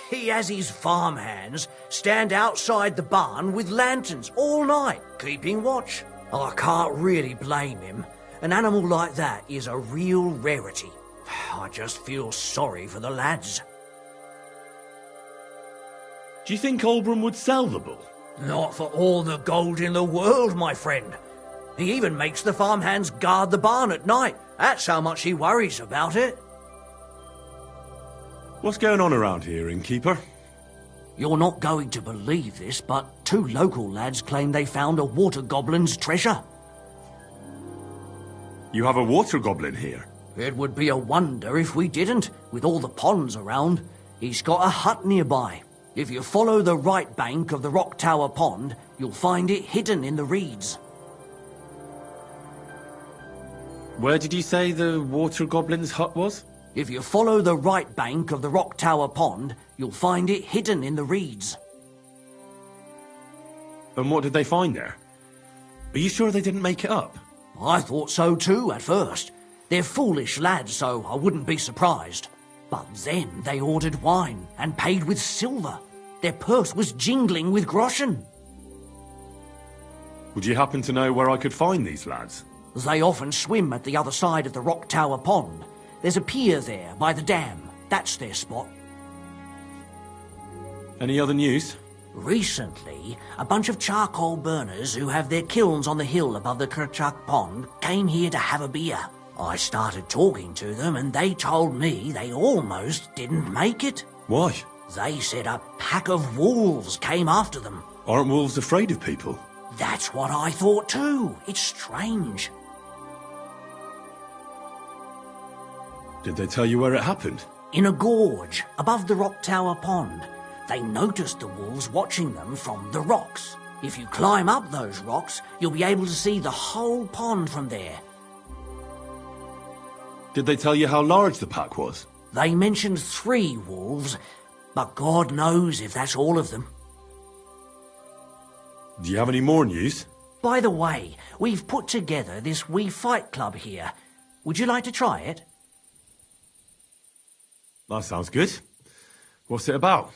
Speaker 15: He has his farmhands stand outside the barn with lanterns all night, keeping watch. I can't really blame him. An animal like that is a real rarity. I just feel sorry for the lads.
Speaker 5: Do you think Olbram would sell the bull?
Speaker 15: Not for all the gold in the world, my friend. He even makes the farmhands guard the barn at night. That's how much he worries about it.
Speaker 5: What's going on around here, innkeeper?
Speaker 15: You're not going to believe this, but 2 local lads claim they found a water goblin's treasure.
Speaker 5: You have a water goblin here?
Speaker 15: It would be a wonder if we didn't, with all the ponds around. He's got a hut nearby. If you follow the right bank of the Rock Tower Pond, you'll find it hidden in the reeds.
Speaker 5: Where did you say the water goblin's hut was?
Speaker 15: If you follow the right bank of the Rock Tower Pond, you'll find it hidden in the reeds.
Speaker 5: And what did they find there? Are you sure they didn't make it up?
Speaker 15: I thought so too at first. They're foolish lads, so I wouldn't be surprised. But then they ordered wine and paid with silver. Their purse was jingling with groschen.
Speaker 5: Would you happen to know where I could find these lads?
Speaker 15: They often swim at the other side of the Rock Tower Pond. There's a pier there by the dam. That's their spot.
Speaker 5: Any other news?
Speaker 15: Recently, a bunch of charcoal burners who have their kilns on the hill above the Kerchak Pond came here to have a beer. I started talking to them and they told me they almost didn't make it.
Speaker 5: Why?
Speaker 15: They said a pack of wolves came after them.
Speaker 5: Aren't wolves afraid of people?
Speaker 15: That's what I thought too. It's strange.
Speaker 5: Did they tell you where it happened?
Speaker 15: In a gorge above the Rock Tower Pond. They noticed the wolves watching them from the rocks. If you climb up those rocks, you'll be able to see the whole pond from there.
Speaker 5: Did they tell you how large the pack was?
Speaker 15: They mentioned 3 wolves, but God knows if that's all of them.
Speaker 5: Do you have any more news?
Speaker 15: By the way, we've put together this wee fight club here. Would you like to try it?
Speaker 5: That sounds good. What's it about?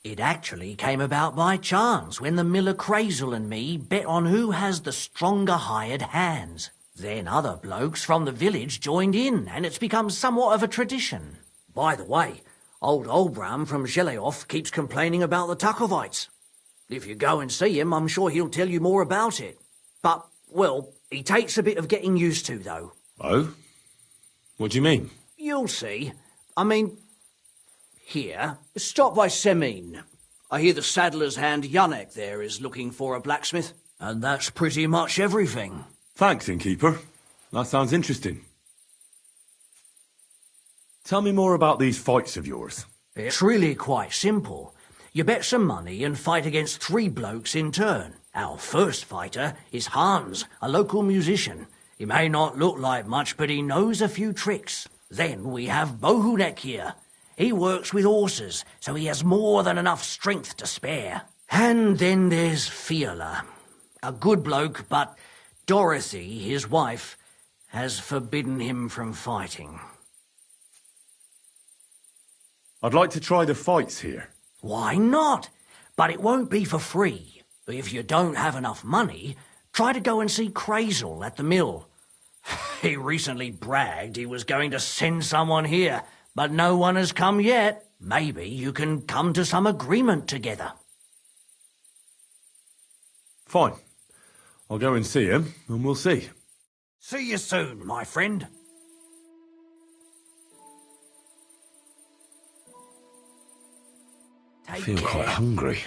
Speaker 15: It actually came about by chance when the miller Crazel and me bet on who has the stronger hired hands. Then other blokes from the village joined in, and it's become somewhat of a tradition. By the way, old Olbram from Zheleoth keeps complaining about the Takovites. If you go and see him, I'm sure he'll tell you more about it. But, well, he takes a bit of getting used to, though.
Speaker 5: Oh? What do you mean?
Speaker 15: You'll see. I mean, here, stop by Semin. I hear the saddler's hand Yannick there is looking for a blacksmith, and that's pretty much everything.
Speaker 5: Thanks, innkeeper. That sounds interesting. Tell me more about these fights of yours.
Speaker 15: It's really quite simple. You bet some money and fight against 3 blokes in turn. Our first fighter is Hans, a local musician. He may not look like much, but he knows a few tricks. Then we have Bohunek here. He works with horses, so he has more than enough strength to spare. And then there's Fiala. A good bloke, but Dorothy, his wife, has forbidden him from fighting.
Speaker 5: I'd like to try the fights here.
Speaker 15: Why not? But it won't be for free. If you don't have enough money, try to go and see Crazel at the mill. He recently bragged he was going to send someone here, but no one has come yet. Maybe you can come to some agreement together.
Speaker 5: Fine. I'll go and see him, and we'll see.
Speaker 15: See you soon, my friend.
Speaker 5: I feel quite hungry.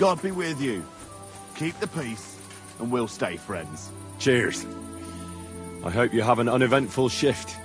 Speaker 13: God be with you. Keep the peace, and we'll stay friends.
Speaker 5: Cheers. I hope you have an uneventful shift.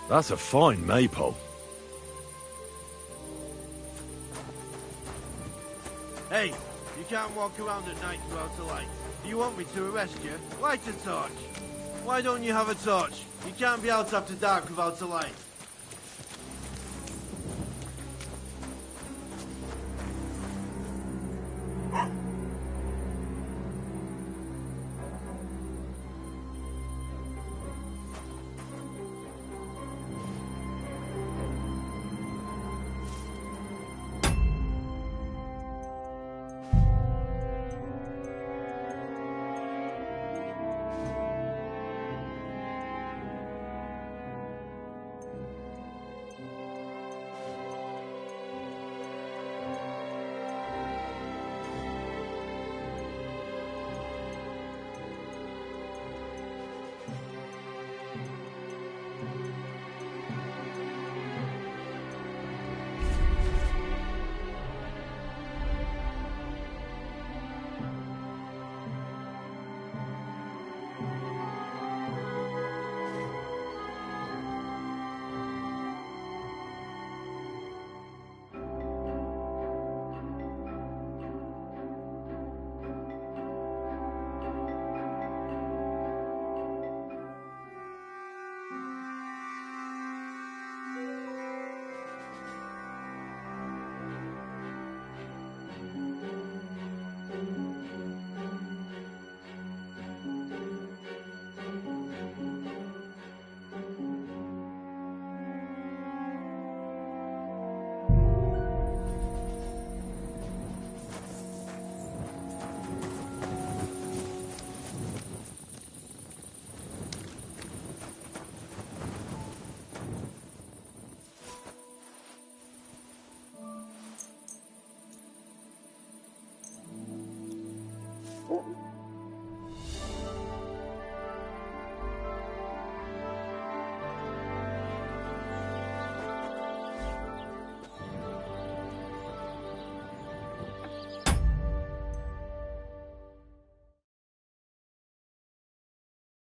Speaker 5: That's a fine maypole.
Speaker 13: Hey, you can't walk around at night without a light. Do you want me to arrest you? Light a torch. Why don't you have a torch? You can't be out after dark without a light.
Speaker 14: Oh.